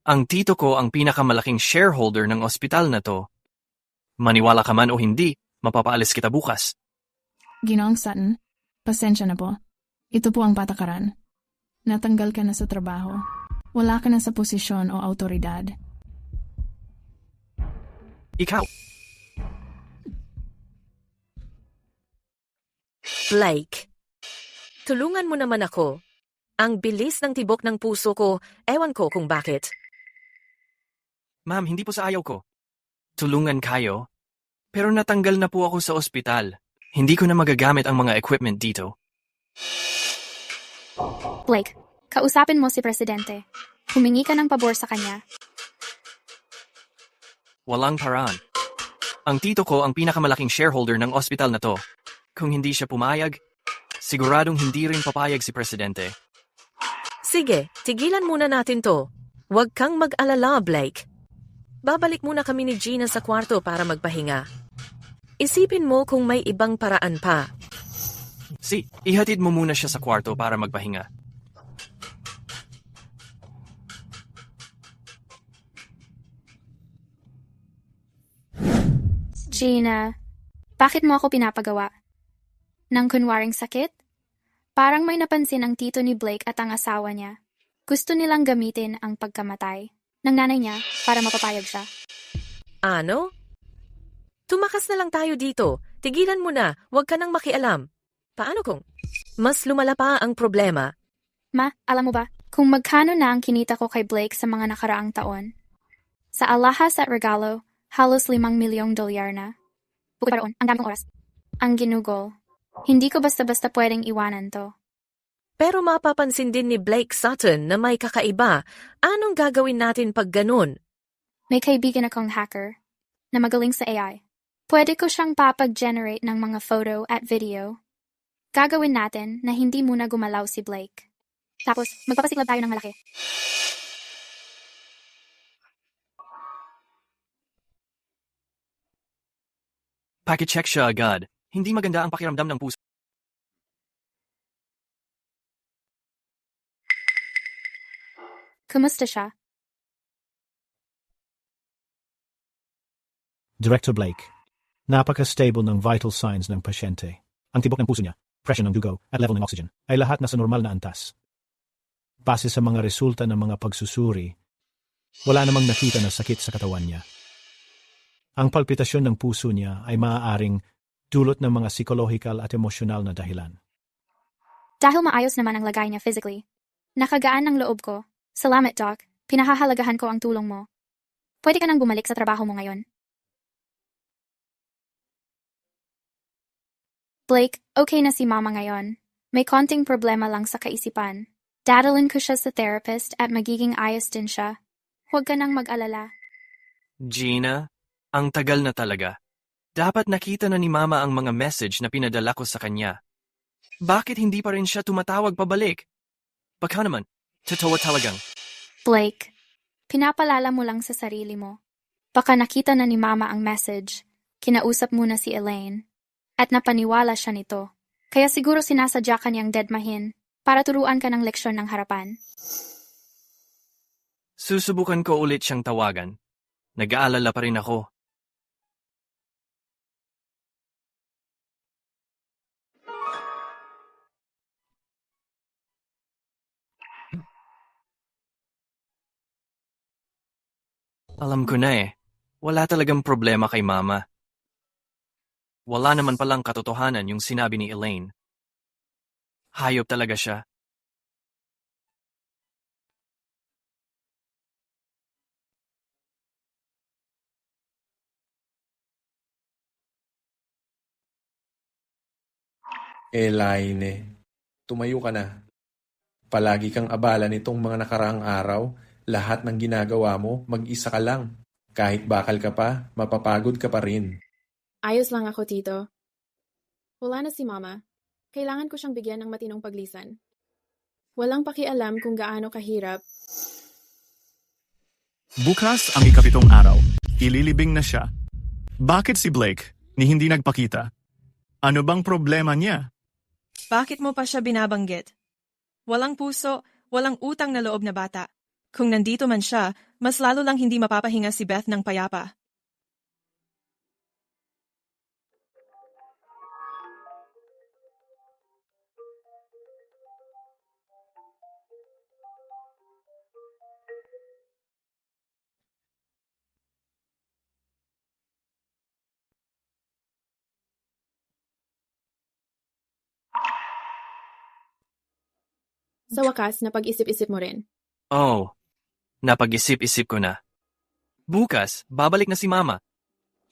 Ang tito ko ang pinakamalaking shareholder ng ospital na to. Maniwala ka man o hindi, mapapaalis kita bukas. Ginoong Sutton, pasensya na po. Ito po ang patakaran. Natanggal ka na sa trabaho. Wala ka na sa posisyon o autoridad. Ikaw! Blake, tulungan mo naman ako. Ang bilis ng tibok ng puso ko, ewan ko kung bakit. Ma'am, hindi po sa ayaw ko. Tulungan kayo. Pero natanggal na po ako sa ospital. Hindi ko na magagamit ang mga equipment dito. Blake, kausapin mo si Presidente. Humingi ka ng pabor sa kanya. Walang paraan. Ang tito ko ang pinakamalaking shareholder ng ospital na to. Kung hindi siya pumayag, siguradong hindi rin papayag si Presidente. Sige, tigilan muna natin to. Huwag kang mag-alala, Blake. Babalik muna kami ni Gina sa kwarto para magpahinga. Isipin mo kung may ibang paraan pa. Ihatid mo muna siya sa kwarto para magpahinga. Gina, bakit mo ako pinapagawa? Nang kunwaring sakit? Parang may napansin ang tito ni Blake at ang asawa niya. Gusto nilang gamitin ang pagkamatay ng nanay niya para mapapayag siya. Ano? Tumakas na lang tayo dito. Tigilan mo na, huwag ka nang makialam. Paano kung mas lumala pa ang problema? Ma, alam mo ba, kung magkano na ang kinita ko kay Blake sa mga nakaraang taon? Sa alahas at regalo, halos $5 milyong na. Bukod pa roon, ang dami kong oras. Ang ginugol. Hindi ko basta-basta pwedeng iwanan to. Pero mapapansin din ni Blake Sutton na may kakaiba. Anong gagawin natin pag ganun? May kaibigan akong hacker na magaling sa AI. Pwede ko siyang papag-generate ng mga photo at video. Gagawin natin na hindi muna gumalaw si Blake. Tapos, magpapasiklab tayo ng malaki. Pakicheck siya agad. Hindi maganda ang pakiramdam ng puso. Kumusta siya? Director Blake, napaka-stable ng vital signs ng pasyente. Ang tibok ng puso niya, pressure ng dugo, at level ng oxygen ay lahat nasa normal na antas. Base sa mga resulta ng mga pagsusuri, wala namang nakita na sakit sa katawan niya. Ang palpitasyon ng puso niya ay maaaring dulot ng mga psychological at emosyonal na dahilan. Dahil maayos naman ang lagay niya physically. Nakagaan ng loob ko. Salamat, Doc. Pinahahalagahan ko ang tulong mo. Pwede ka nang bumalik sa trabaho mo ngayon. Blake, okay na si Mama ngayon. May konting problema lang sa kaisipan. Dadalhin ko siya sa therapist at magiging ayos din siya. Huwag ka nang mag-alala. Gina, ang tagal na talaga. Dapat nakita na ni Mama ang mga message na pinadala ko sa kanya. Bakit hindi pa rin siya tumatawag pabalik? Baka naman, totoo talagang. Blake, pinapalala mo lang sa sarili mo. Baka nakita na ni Mama ang message. Kinausap muna si Elaine. At napaniwala siya nito. Kaya siguro sinasadya ka niyang deadmahin para turuan ka ng leksyon ng harapan. Susubukan ko ulit siyang tawagan. Nag-aalala pa rin ako. Alam ko na eh. Wala talagang problema kay Mama. Wala naman palang katotohanan yung sinabi ni Elaine. Hayop talaga siya. Elaine, tumayo ka na. Palagi kang abala nitong mga nakaraang araw. Lahat ng ginagawa mo, mag-isa ka lang. Kahit bakal ka pa, mapapagod ka pa rin. Ayos lang ako, Tito. Wala na si Mama. Kailangan ko siyang bigyan ng matinong paglisan. Walang pakialam kung gaano kahirap. Bukas ang ika-7 araw. Ililibing na siya. Bakit si Blake ni hindi nagpakita? Ano bang problema niya? Bakit mo pa siya binabanggit? Walang puso, walang utang na loob na bata. Kung nandito man siya, mas lalo lang hindi mapapahinga si Beth ng payapa. Sa wakas, napag-isip-isip mo rin. Oh, napag-isip-isip ko na. Bukas, babalik na si Mama.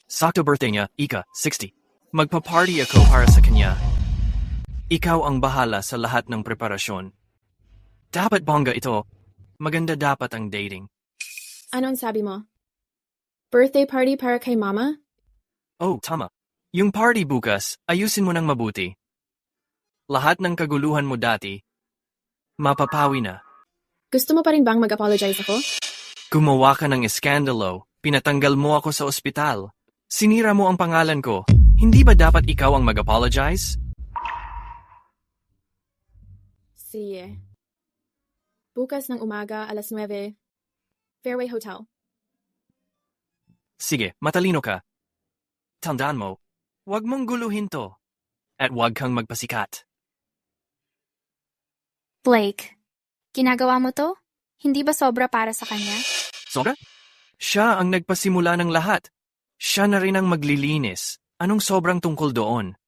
Sakto birthday niya, ika-60. Magpa-party ako para sa kanya. Ikaw ang bahala sa lahat ng preparasyon. Dapat bongga ito. Maganda dapat ang dating. Ano ang sabi mo? Birthday party para kay Mama? Oh, tama. Yung party bukas, ayusin mo ng mabuti. Lahat ng kaguluhan mo dati, mapapawi na. Gusto mo pa rin bang mag-apologize ako? Gumawa ka ng eskandalo, pinatanggal mo ako sa ospital. Sinira mo ang pangalan ko. Hindi ba dapat ikaw ang mag-apologize? Sige. Bukas ng umaga, alas 9. Fairway Hotel. Sige, matalino ka. Tandaan mo, huwag mong guluhin to. At huwag kang magpasikat. Blake, ginagawa mo to? Hindi ba sobra para sa kanya? Sobra? Siya ang nagpasimula ng lahat. Siya na rin ang maglilinis. Anong sobrang tungkol doon?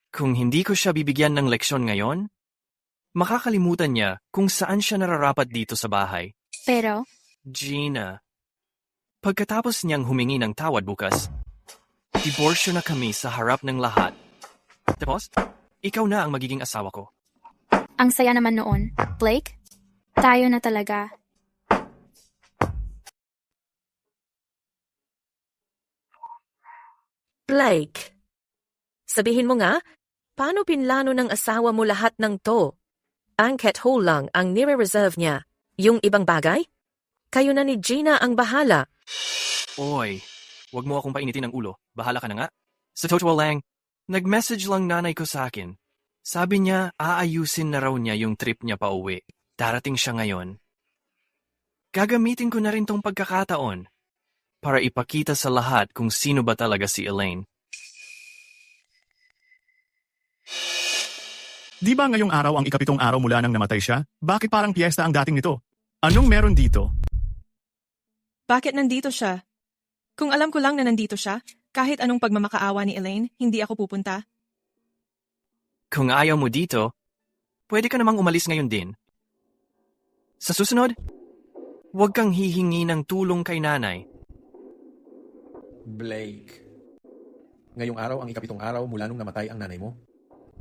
Kung hindi ko siya bibigyan ng leksyon ngayon, makakalimutan niya kung saan siya nararapat dito sa bahay. Pero, Gina, pagkatapos niyang humingi ng tawad bukas, diborsyo na kami sa harap ng lahat. Tapos, ikaw na ang magiging asawa ko. ang saya naman noon. Blake, tayo na talaga. Blake, sabihin mo nga, paano pinlano ng asawa mo lahat ng to? Angket hole lang ang nire-reserve niya. Yung ibang bagay? Kayo na ni Gina ang bahala. Oy, wag mo akong painitin ng ulo. Bahala ka na nga. Sa totoo lang, nag-message lang nanay ko sa akin. Sabi niya, aayusin na raw niya yung trip niya pa uwi. Darating siya ngayon. Gagamitin ko na rin tong pagkakataon para ipakita sa lahat kung sino ba talaga si Elaine. Di ba ngayong araw ang ika-7 araw mula nang namatay siya? Bakit parang piyesta ang dating nito? Anong meron dito? Bakit nandito siya? Kung alam ko lang na nandito siya, kahit anong pagmamakaawa ni Elaine, hindi ako pupunta. Kung ayaw mo dito, pwede ka namang umalis ngayon din. Sa susunod, huwag kang hihingi ng tulong kay nanay. Blake, ngayong araw ang ika-7 araw mula nung namatay ang nanay mo.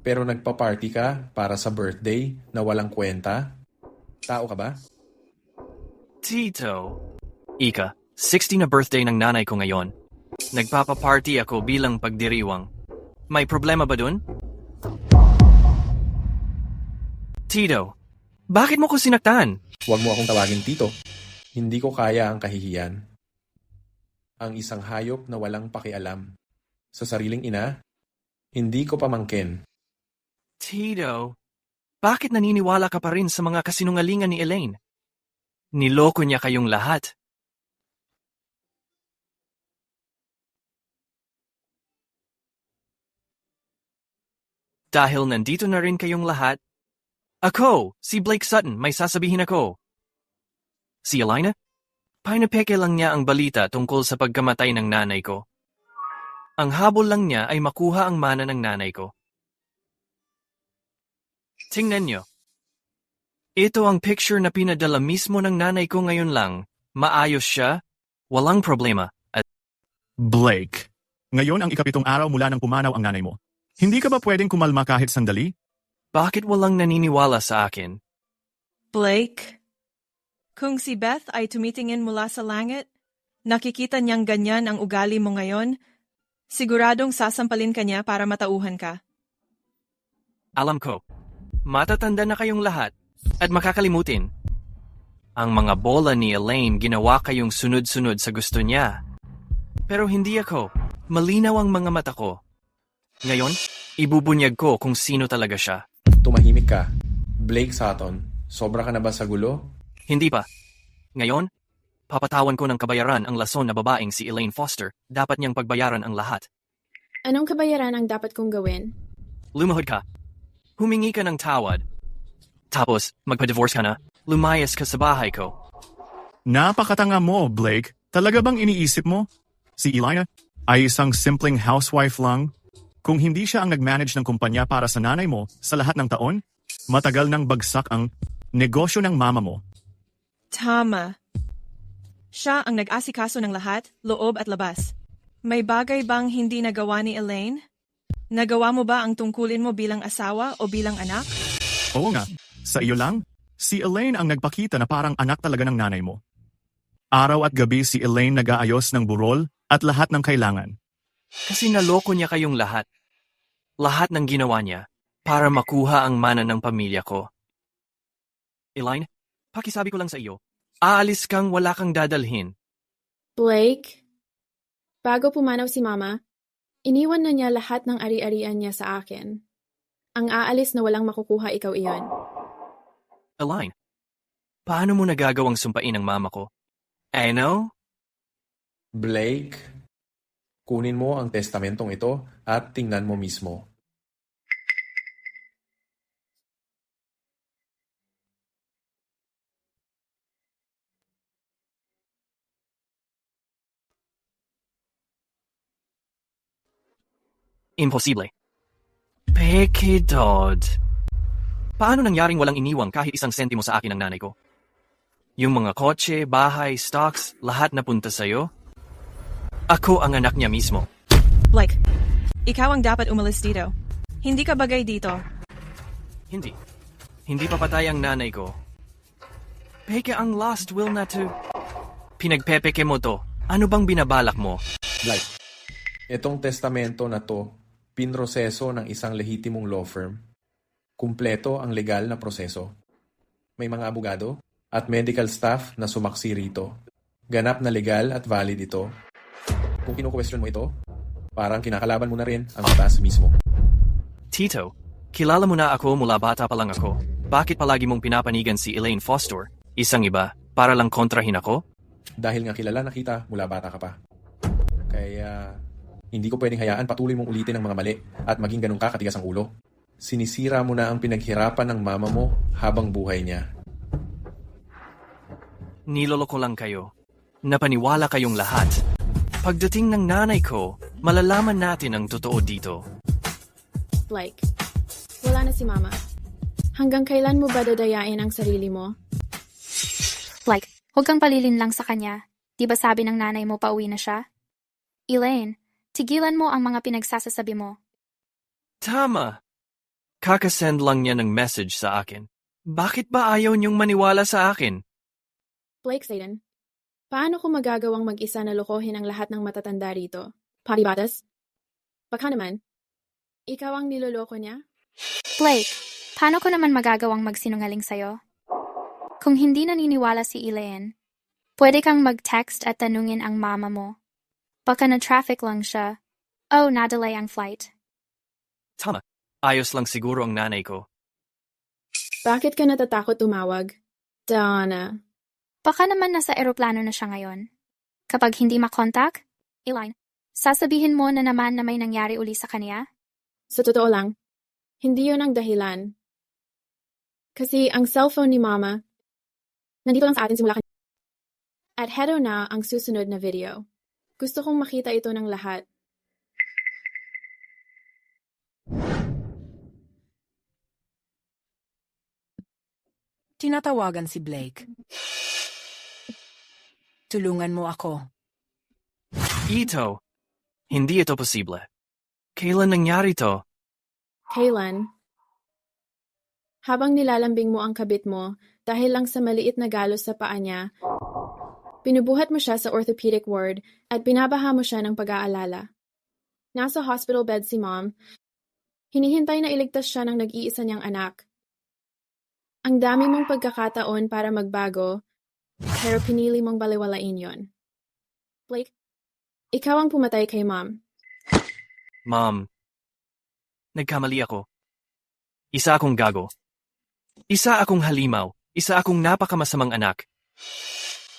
Pero nagpa-party ka para sa birthday na walang kwenta? Tao ka ba? Tito. Ika, 60 na birthday ng nanay ko ngayon. Nagpapa-party ako bilang pagdiriwang. May problema ba dun? Tito, bakit mo ko sinaktan? Huwag mo akong tawagin Tito. Hindi ko kaya ang kahihiyan. Ang isang hayop na walang pakialam. Sa sariling ina, hindi ko pamangkin. Tito, bakit naniniwala ka pa rin sa mga kasinungalingan ni Elaine? Niloko niya kayong lahat. Dahil nandito na rin kayong lahat, ako, si Blake Sutton, may sasabihin ako. Si Elena? Pinapeke lang niya ang balita tungkol sa pagkamatay ng nanay ko. Ang habol lang niya ay makuha ang mana ng nanay ko. Tingnan niyo. Ito ang picture na pinadala mismo ng nanay ko ngayon lang. Maayos siya, walang problema. At Blake, ngayon ang ika-7 araw mula nang pumanaw ang nanay mo. Hindi ka ba pwedeng kumalma kahit sandali? Bakit walang naniniwala sa akin? Blake, kung si Beth ay tumitingin mula sa langit, nakikita niyang ganyan ang ugali mo ngayon, siguradong sasampalin ka niya para matauhan ka. Alam ko, matatanda na kayong lahat at makakalimutin. Ang mga bola ni Elaine ginawa kayong sunod-sunod sa gusto niya. Pero hindi ako. Malinaw ang mga mata ko. Ngayon, ibubunyag ko kung sino talaga siya. Tumahimik ka. Blake Sutton, sobra ka na ba sa gulo? Hindi pa. Ngayon, papatawan ko ng kabayaran ang lason na babaeng si Elaine Foster. Dapat niyang pagbayaran ang lahat. Anong kabayaran ang dapat kong gawin? Lumahod ka. Humingi ka ng tawad. Tapos, magpa-divorce ka na. Lumayas ka sa bahay ko. Napakatanga mo, Blake. Talaga bang iniisip mo? Si Elina ay isang simpleng housewife lang? Kung hindi siya ang nag-manage ng kumpanya para sa nanay mo sa lahat ng taon, matagal nang bagsak ang negosyo ng mama mo. Tama. Siya ang nag-asikaso ng lahat, loob at labas. May bagay bang hindi nagawa ni Elaine? Nagawa mo ba ang tungkulin mo bilang asawa o bilang anak? Oo nga, sa iyo lang. Si Elaine ang nagpakita na parang anak talaga ng nanay mo. Araw at gabi si Elaine nag-aayos ng burol at lahat ng kailangan. Kasi naloko niya kayong lahat. Lahat ng ginawa niya para makuha ang mana ng pamilya ko. Elaine, pakisabi ko lang sa iyo, aalis kang wala kang dadalhin. Blake, bago pumanaw si Mama, iniwan na niya lahat ng ari-arian niya sa akin. Ang aalis na walang makukuha ikaw iyon. Elaine, paano mo nagagawang sumpain ang mama ko? Ano? Blake, kunin mo ang testamentong ito at tingnan mo mismo. Imposible. Peke, Dodd. Paano nangyaring walang iniwang kahit isang sentimo sa akin ng nanay ko? Yung mga kotse, bahay, stocks, lahat napunta sa'yo? Ako ang anak niya mismo. Blake, ikaw ang dapat umalis dito. Hindi ka bagay dito. Hindi. Hindi pa patay ang nanay ko. Peke ang lost will na to. Pinagpepeke mo to. Ano bang binabalak mo? Blake, itong testamento na to, pinroseso ng isang lehitimong law firm. Kumpleto ang legal na proseso. May mga abogado at medical staff na sumaksi rito. Ganap na legal at valid ito. Kung kinu-question mo ito, parang kinakalaban mo na rin ang batas mismo. Tito, kilala mo na ako mula bata pa lang ako. Bakit palagi mong pinapanigan si Elaine Foster? Isang iba, para lang kontrahin ako? Dahil nga kilala na kita mula bata ka pa. Kaya hindi ko pwedeng hayaan patuloy mong ulitin ang mga mali at maging ganun ka katigas ang ulo. Sinisira mo na ang pinaghirapan ng mama mo habang buhay niya. Niloloko lang kayo. Napaniwala kayong lahat. Pagdating ng nanay ko, malalaman natin ang totoo dito. Blake, wala na si Mama. Hanggang kailan mo ba dadayain ang sarili mo? Blake, huwag kang palilin lang sa kanya. Di ba sabi ng nanay mo pauwi na siya? Elaine, tigilan mo ang mga pinagsasasabi mo. Tama. Kakasend lang niya ng message sa akin. Bakit ba ayaw niyong maniwala sa akin? Blake Satan, paano ko magagawang mag-isa na lokohin ang lahat ng matatanda rito? Pati batas? Baka naman, ikaw ang niloloko niya? Blake, paano ko naman magagawang magsinungaling sa'yo? Kung hindi naniniwala si Elaine, pwede kang mag-text at tanungin ang mama mo. Baka na-traffic lang siya. Oh, na-delay ang flight. Tama. Ayos lang siguro ang nanay ko. Bakit ka natatakot tumawag? Donna. Baka naman nasa eroplano na siya ngayon. Kapag hindi makontak, Elaine, sasabihin mo na naman na may nangyari uli sa kanya? Sa totoo lang, hindi yun ang dahilan. Kasi ang cellphone ni Mama, nandito lang sa atin simula kanina. At heto na ang susunod na video. Gusto kong makita ito ng lahat. Tinatawagan si Blake. Tulungan mo ako. Ito, hindi ito posible. Kailan nangyari to? Kailan? Habang nilalambing mo ang kabit mo dahil lang sa maliit na galos sa paa niya, pinubuhat mo siya sa orthopedic ward at binabaha mo siya ng pag-aalala. Nasa hospital bed si Mom. Hinihintay na iligtas siya ng nag-iisa niyang anak. Ang dami mong pagkakataon para magbago, pero pinili mong baliwalain yon. Blake, ikaw ang pumatay kay Mom. Mom, nagkamali ako. Isa akong gago. Isa akong halimaw. Isa akong napakamasamang anak.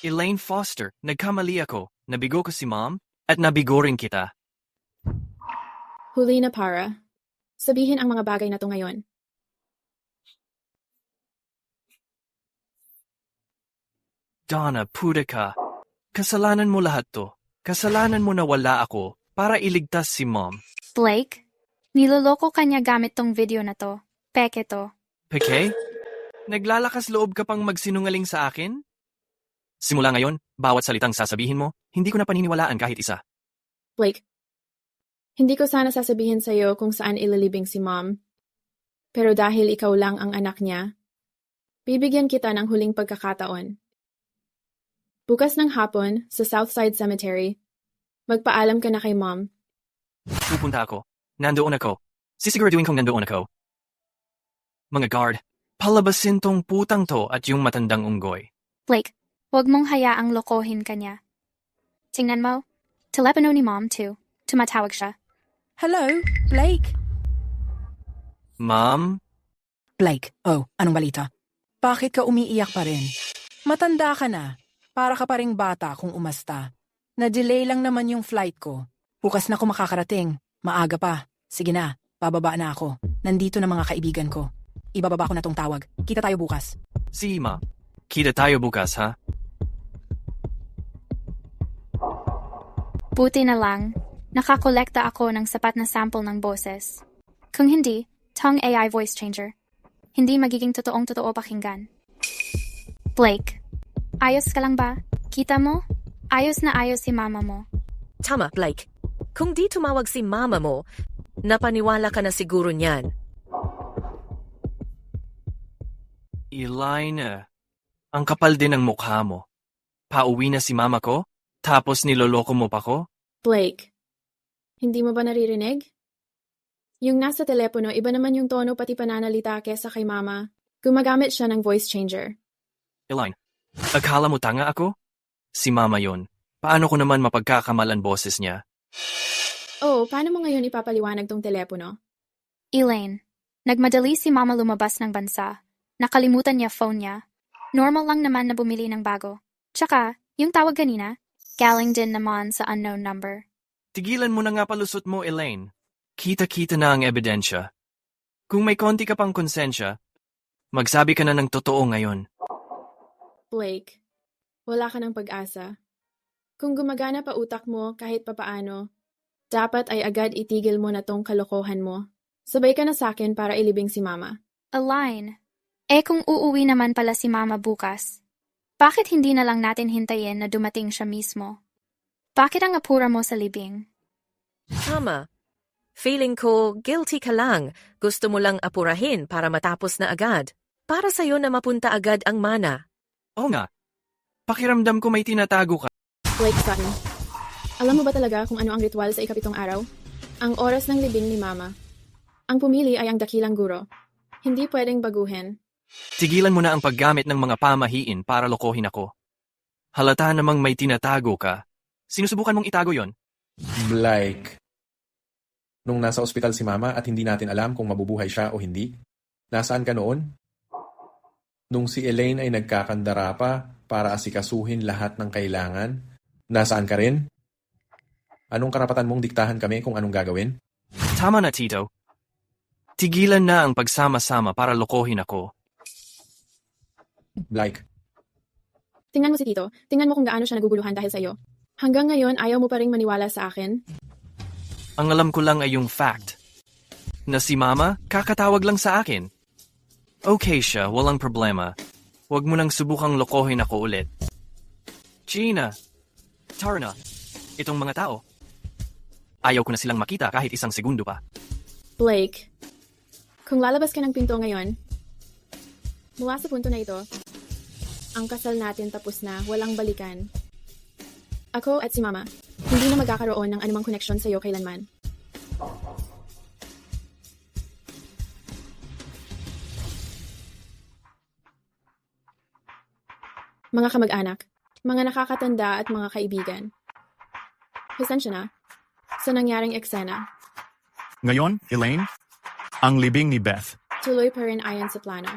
Elaine Foster, nagkamali ako. Nabigo ko si Mom at nabigo rin kita. Huli na para. Sabihin ang mga bagay na to ngayon. Donna, puda ka. Kasalanan mo lahat to. Kasalanan mo na wala ako para iligtas si Mom. Blake, niloloko ka niya gamit tong video na to. Peke to. Peke? Naglalakas loob ka pang magsinungaling sa akin? Simula ngayon, bawat salitang sasabihin mo, hindi ko na paniniwalaan kahit isa. Blake, hindi ko sana sasabihin sa'yo kung saan ilalibing si Mom. Pero dahil ikaw lang ang anak niya, bibigyan kita ng huling pagkakataon. Bukas ng hapon, sa Southside Cemetery, magpaalam ka na kay Mom. Pupunta ako. Nandoon ako. Sisiguraduhin kong nandoon ako. Mga guard, palabasin tong putang to at yung matandang unggoy. Blake, huwag mong hayaang lokohin ka niya. Tingnan mo, telepono ni Mom too. Tumatawag siya. Hello, Blake? Mom? Blake, anong balita? Bakit ka umiiyak pa rin? Matanda ka na. Para ka pa ring bata kung umasta. Na-delay lang naman yung flight ko. Bukas na ako makakarating. Maaga pa. Sige na, bababa na ako. Nandito na mga kaibigan ko. Ibababa ko na tong tawag. Kita tayo bukas. Si Ma. Kita tayo bukas, ha? Buti na lang, nakakolekta ako ng sapat na sample ng boses. Kung hindi, tongue AI voice changer. Hindi magiging totoong-totoo pakinggan. Blake, ayos ka lang ba? Kita mo? Ayos na ayos si mama mo. Tama, Blake. Kung di tumawag si mama mo, napaniwala ka na siguro niyan. Elena, ang kapal din ng mukha mo. Pauwi na si mama ko, tapos niloloko mo pa ko? Blake, hindi mo ba naririnig? Yung nasa telepono, iba naman yung tono pati pananalita kesa kay mama. Gumagamit siya ng voice changer. Elaine, akala mo tanga ako? Si mama yon. Paano ko naman mapagkakamalan boses niya? Oh, paano mo ngayon ipapaliwanag tong telepono? Elaine, nagmadali si mama lumabas ng bansa. Nakalimutan niya phone niya. Normal lang naman na bumili ng bago. Tsaka, yung tawag kanina, galing din naman sa unknown number. Tigilan mo na nga palusot mo, Elaine. Kita-kita na ang ebidensya. Kung may konti ka pang konsensya, magsabi ka na ng totoo ngayon. Blake, wala ka ng pag-asa. Kung gumagana pa utak mo kahit papaano, dapat ay agad itigil mo na tong kalokohan mo. Sabay ka na sakin para ilibing si mama. Elaine, kung uuwi naman pala si mama bukas, bakit hindi na lang natin hintayin na dumating siya mismo? Bakit ang apura mo sa libing? Tama. Feeling ko, guilty ka lang. Gusto mo lang apurahin para matapos na agad. Para sa'yo na mapunta agad ang mana. Oo nga. Pakiramdam ko may tinatago ka. Blake Sutton, alam mo ba talaga kung ano ang ritual sa ikapitong araw? Ang oras ng libing ni mama. Ang pumili ay ang dakilang guro. Hindi pwedeng baguhin. Tigilan mo na ang paggamit ng mga pamahiin para lokohin ako. Halata namang may tinatago ka. Sinusubukan mong itago yon? Blake. Nung nasa ospital si mama at hindi natin alam kung mabubuhay siya o hindi, nasaan ka noon? Nung si Elaine ay nagkakandara pa para asikasuhin lahat ng kailangan, nasaan ka rin? Anong karapatan mong diktahan kami kung anong gagawin? Tama na, Tito. Tigilan na ang pagsama-sama para lokohin ako. Blake. Tingnan mo si Tito. Tingnan mo kung gaano siya naguguluhan dahil sa iyo. Hanggang ngayon, ayaw mo pa ring maniwala sa akin? Ang alam ko lang ay yung fact. Na si Mama, kakatawag lang sa akin. Okay siya, walang problema. Huwag mo nang subukang lokohin ako ulit. Gina, Tarna, itong mga tao. Ayaw ko na silang makita kahit isang segundo pa. Blake, Kung lalabas ka ng pinto ngayon, mula sa punto na ito, ang kasal natin tapos na, walang balikan. Ako at si Mama, hindi na magkakaroon ng anumang koneksyon sa'yo kailanman. Mga kamag-anak, mga nakakatanda at mga kaibigan. Pasensya na sa nangyaring eksena. Ngayon, Elaine, ang libing ni Beth. Tuloy pa rin ayon sa plano.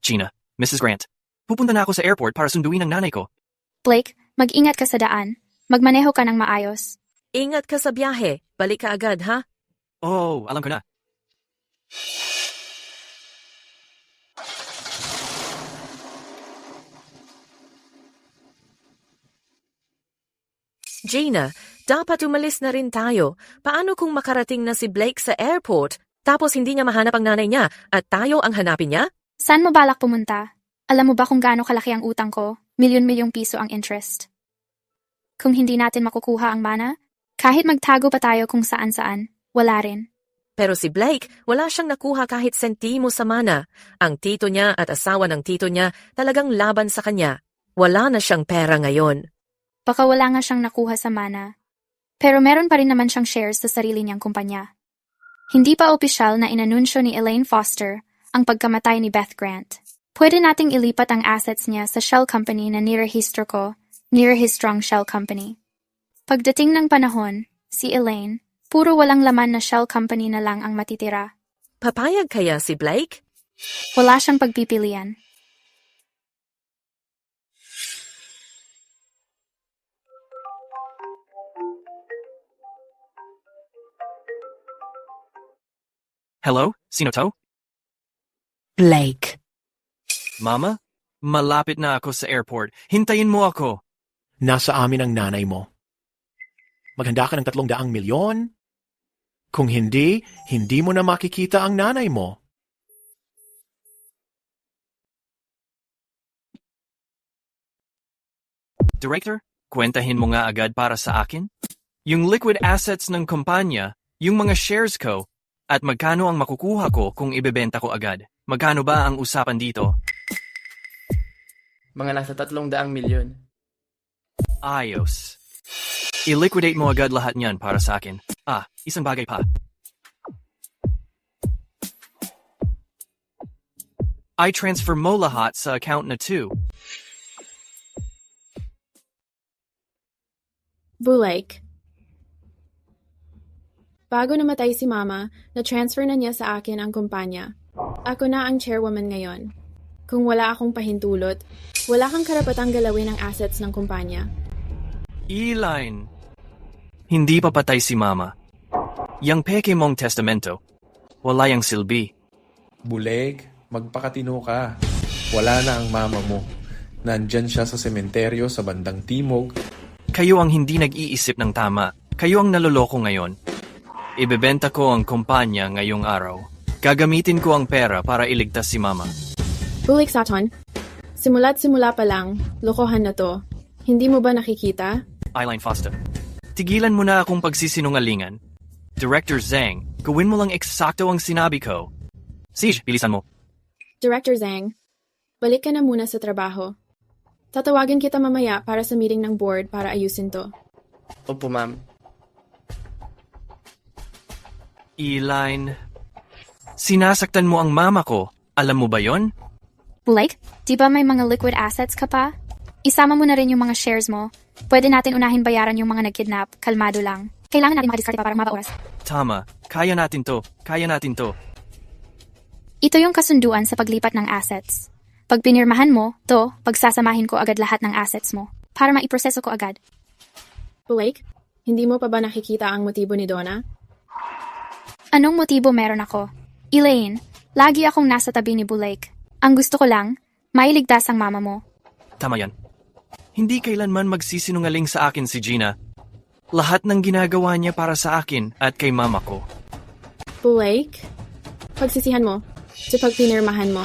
Gina, Mrs. Grant, pupunta na ako sa airport para sunduin ang nanay ko. Blake, mag-ingat ka sa daan. Magmaneho ka ng maayos. Ingat ka sa biyahe. Balik ka agad, ha? Oh, alam ko na. Gina, dapat umalis na rin tayo. Paano kung makarating na si Blake sa airport, tapos hindi niya mahanap ang nanay niya at tayo ang hanapin niya? Saan mo balak pumunta? Alam mo ba kung gaano kalaki ang utang ko? Milyon-milyong piso ang interest. Kung hindi natin makukuha ang mana, kahit magtago pa tayo kung saan-saan, wala rin. Pero si Blake, wala siyang nakuha kahit sentimo sa mana. Ang tito niya at asawa ng tito niya talagang laban sa kanya. Wala na siyang pera ngayon. Baka wala nga siyang nakuha sa mana. Pero meron pa rin naman siyang shares sa sarili niyang kumpanya. Hindi pa opisyal na inanunsyo ni Elaine Foster ang pagkamatay ni Beth Grant. Pwede nating ilipat ang assets niya sa shell company na nirehistro ko, Nirehistro Shell Company. Pagdating ng panahon, si Elaine, puro walang laman na shell company na lang ang matitira. Papayag kaya si Blake? Wala siyang pagpipilian. Hello? Sino to? Blake. Mama? Malapit na ako sa airport. Hintayin mo ako. Nasa amin ang nanay mo. Maghanda ka ng 300 milyon? Kung hindi, hindi mo na makikita ang nanay mo. Director, kwentahin mo nga agad para sa akin? Yung liquid assets ng kumpanya, yung mga shares ko, at magkano ang makukuha ko kung ibebenta ko agad? Magkano ba ang usapan dito? Mga nasa 300 milyon. Ayos. I-liquidate mo agad lahat niyan para sa akin. Isang bagay pa. I-transfer mo lahat sa account na 2. Blake. Bago namatay si Mama, na-transfer na niya sa akin ang kumpanya. Ako na ang chairwoman ngayon. Kung wala akong pahintulot, wala kang karapatang galawin ang assets ng kumpanya. Elaine. Hindi pa patay si Mama. Yang peke mong testamento, wala yang silbi. Buleg, magpakatino ka. Wala na ang mama mo. Nandyan siya sa sementeryo sa bandang timog. Kayo ang hindi nag-iisip ng tama. Kayo ang naloloko ngayon. Ibebenta ko ang kumpanya ngayong araw. Gagamitin ko ang pera para iligtas si Mama. Blake Sutton, simula pa lang, lokohan na to. Hindi mo ba nakikita? Elaine Foster, tigilan mo na akong pagsisinungalingan. Director Zhang, gawin mo lang eksakto ang sinabi ko. Sige, bilisan mo. Director Zhang, balik ka na muna sa trabaho. Tatawagin kita mamaya para sa meeting ng board para ayusin to. Opo, ma'am. Elaine, sinasaktan mo ang mama ko. Alam mo ba yon? Blake, di ba may mga liquid assets ka pa? Isama mo na rin yung mga shares mo. Pwede natin unahin bayaran yung mga nag-kidnap. Kalmado lang. Kailangan natin makadiskarte pa para maba oras. Tama. Kaya natin to. Kaya natin to. Ito yung kasunduan sa paglipat ng assets. Pag pinirmahan mo, pagsasamahin ko agad lahat ng assets mo para maiproseso ko agad. Blake, hindi mo pa ba nakikita ang motibo ni Donna? Anong motibo meron ako? Elaine, lagi akong nasa tabi ni Blake. Ang gusto ko lang, mailigtas ang mama mo. Tama yan. Hindi kailanman magsisinungaling sa akin si Gina. Lahat ng ginagawa niya para sa akin at kay mama ko. Blake, pagsisihan mo sa pagpinirmahan mo.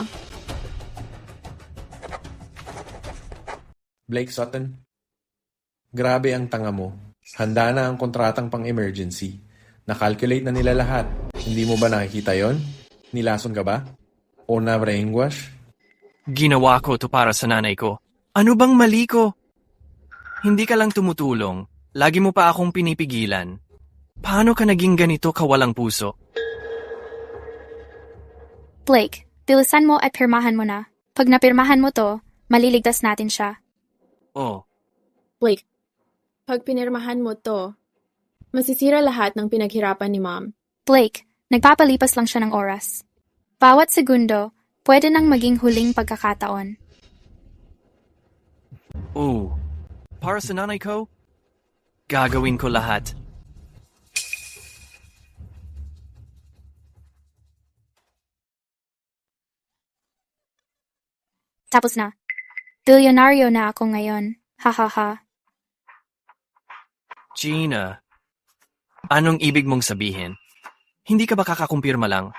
Blake Sutton, grabe ang tanga mo. Handa na ang kontratang pang-emergency. Nakalculate na nila lahat. Hindi mo ba nakikita yon? Nilason ka ba? O na-brainwash? Ginawa ko to para sa nanay ko. Ano bang mali ko? Hindi ka lang tumutulong. Lagi mo pa akong pinipigilan. Paano ka naging ganito kawalang puso? Blake, bilisan mo at pirmahan mo na. Pag napirmahan mo to, maliligtas natin siya. Oh, Blake, pag pinirmahan mo to, masisira lahat ng pinaghirapan ni Mom. Blake, nagpapalipas lang siya ng oras. Bawat segundo, pwede nang maging huling pagkakataon. Para sa nanay ko, gagawin ko lahat. Tapos na. Bilyonaryo na ako ngayon. Ha ha ha. Gina, anong ibig mong sabihin? Hindi ka ba kakakumpirma lang?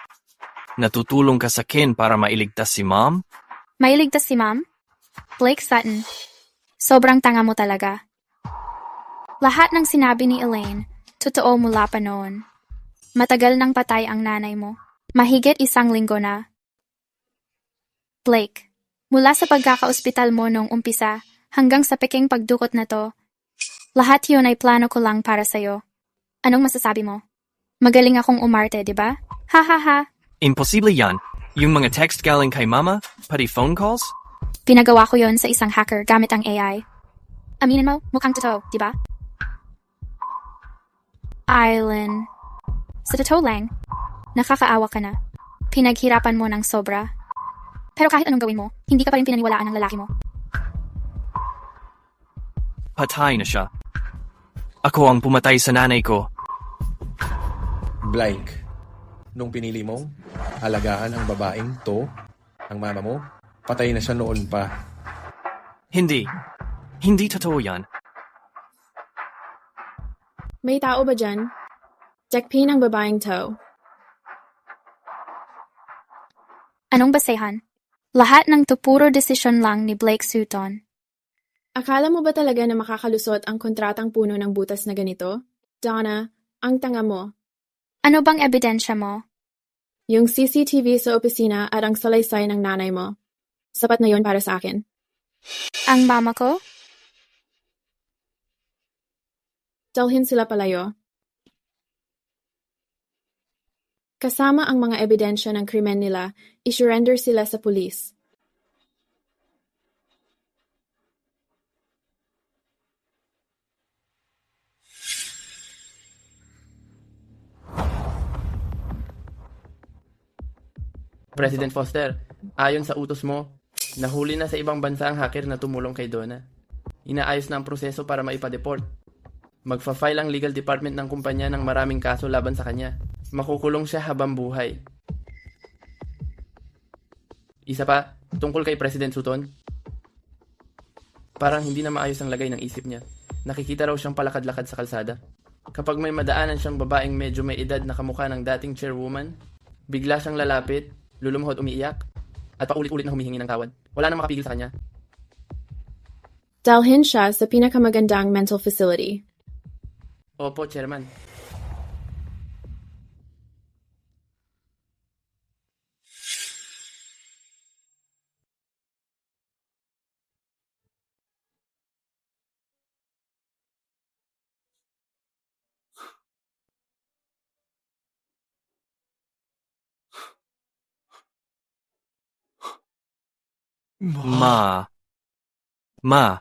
Natutulong ka sa Ken para mailigtas si Mom? Mailigtas si Ma'am? Blake Sutton. Sobrang tanga mo talaga. Lahat ng sinabi ni Elaine, totoo mula pa noon. Matagal nang patay ang nanay mo. Mahigit 1 linggo na. Blake, mula sa pagkakaospital mo nung umpisa hanggang sa peking pagdukot na to, lahat yun ay plano ko lang para sa'yo. Anong masasabi mo? Magaling akong umarte, di ba? Ha ha ha. Imposible yan. Yung mga text galing kay Mama, pati phone calls? Pinagawa ko yon sa isang hacker gamit ang AI. Aminin mo, mukhang totoo, di ba? Island. Sa totoo lang, nakakaawa ka na. Pinaghirapan mo ng sobra. Pero kahit anong gawin mo, hindi ka pa rin pinaniwalaan ng lalaki mo. Patay na siya. Ako ang pumatay sa nanay ko. Blake, nung pinili mong alagaan ang babaeng to, ang mama mo, patay na siya noon pa. Hindi. Hindi totoo yan. May tao ba dyan? Dekpin ang babaeng to. Anong basehan? Lahat ng to puro desisyon lang ni Blake Sutton. Akala mo ba talaga na makakalusot ang kontratang puno ng butas na ganito? Donna, ang tanga mo. Ano bang ebidensya mo? Yung CCTV sa opisina at ang salaysay ng nanay mo. Sapat na yon para sa akin. Ang mama ko? Dalhin sila palayo. Kasama ang mga ebidensya ng krimen nila, isurrender sila sa pulis. President Foster, ayon sa utos mo, nahuli na sa ibang bansa ang hacker na tumulong kay Donna. Inaayos na ang proseso para maipa-deport. Magfa-file ang legal department ng kumpanya ng maraming kaso laban sa kanya. Makukulong siya habang buhay. Isa pa, tungkol kay President Sutton. Parang hindi na maayos ang lagay ng isip niya. Nakikita raw siyang palakad-lakad sa kalsada. Kapag may madaanan siyang babaeng medyo may edad na kamukha ng dating chairwoman, bigla siyang lalapit, lulumuhod umiiyak, at paulit-ulit na humihingi ng tawad. Wala nang makapigil sa kanya. Dalhin siya sa pinakamagandang mental facility. Opo, Chairman. Ma.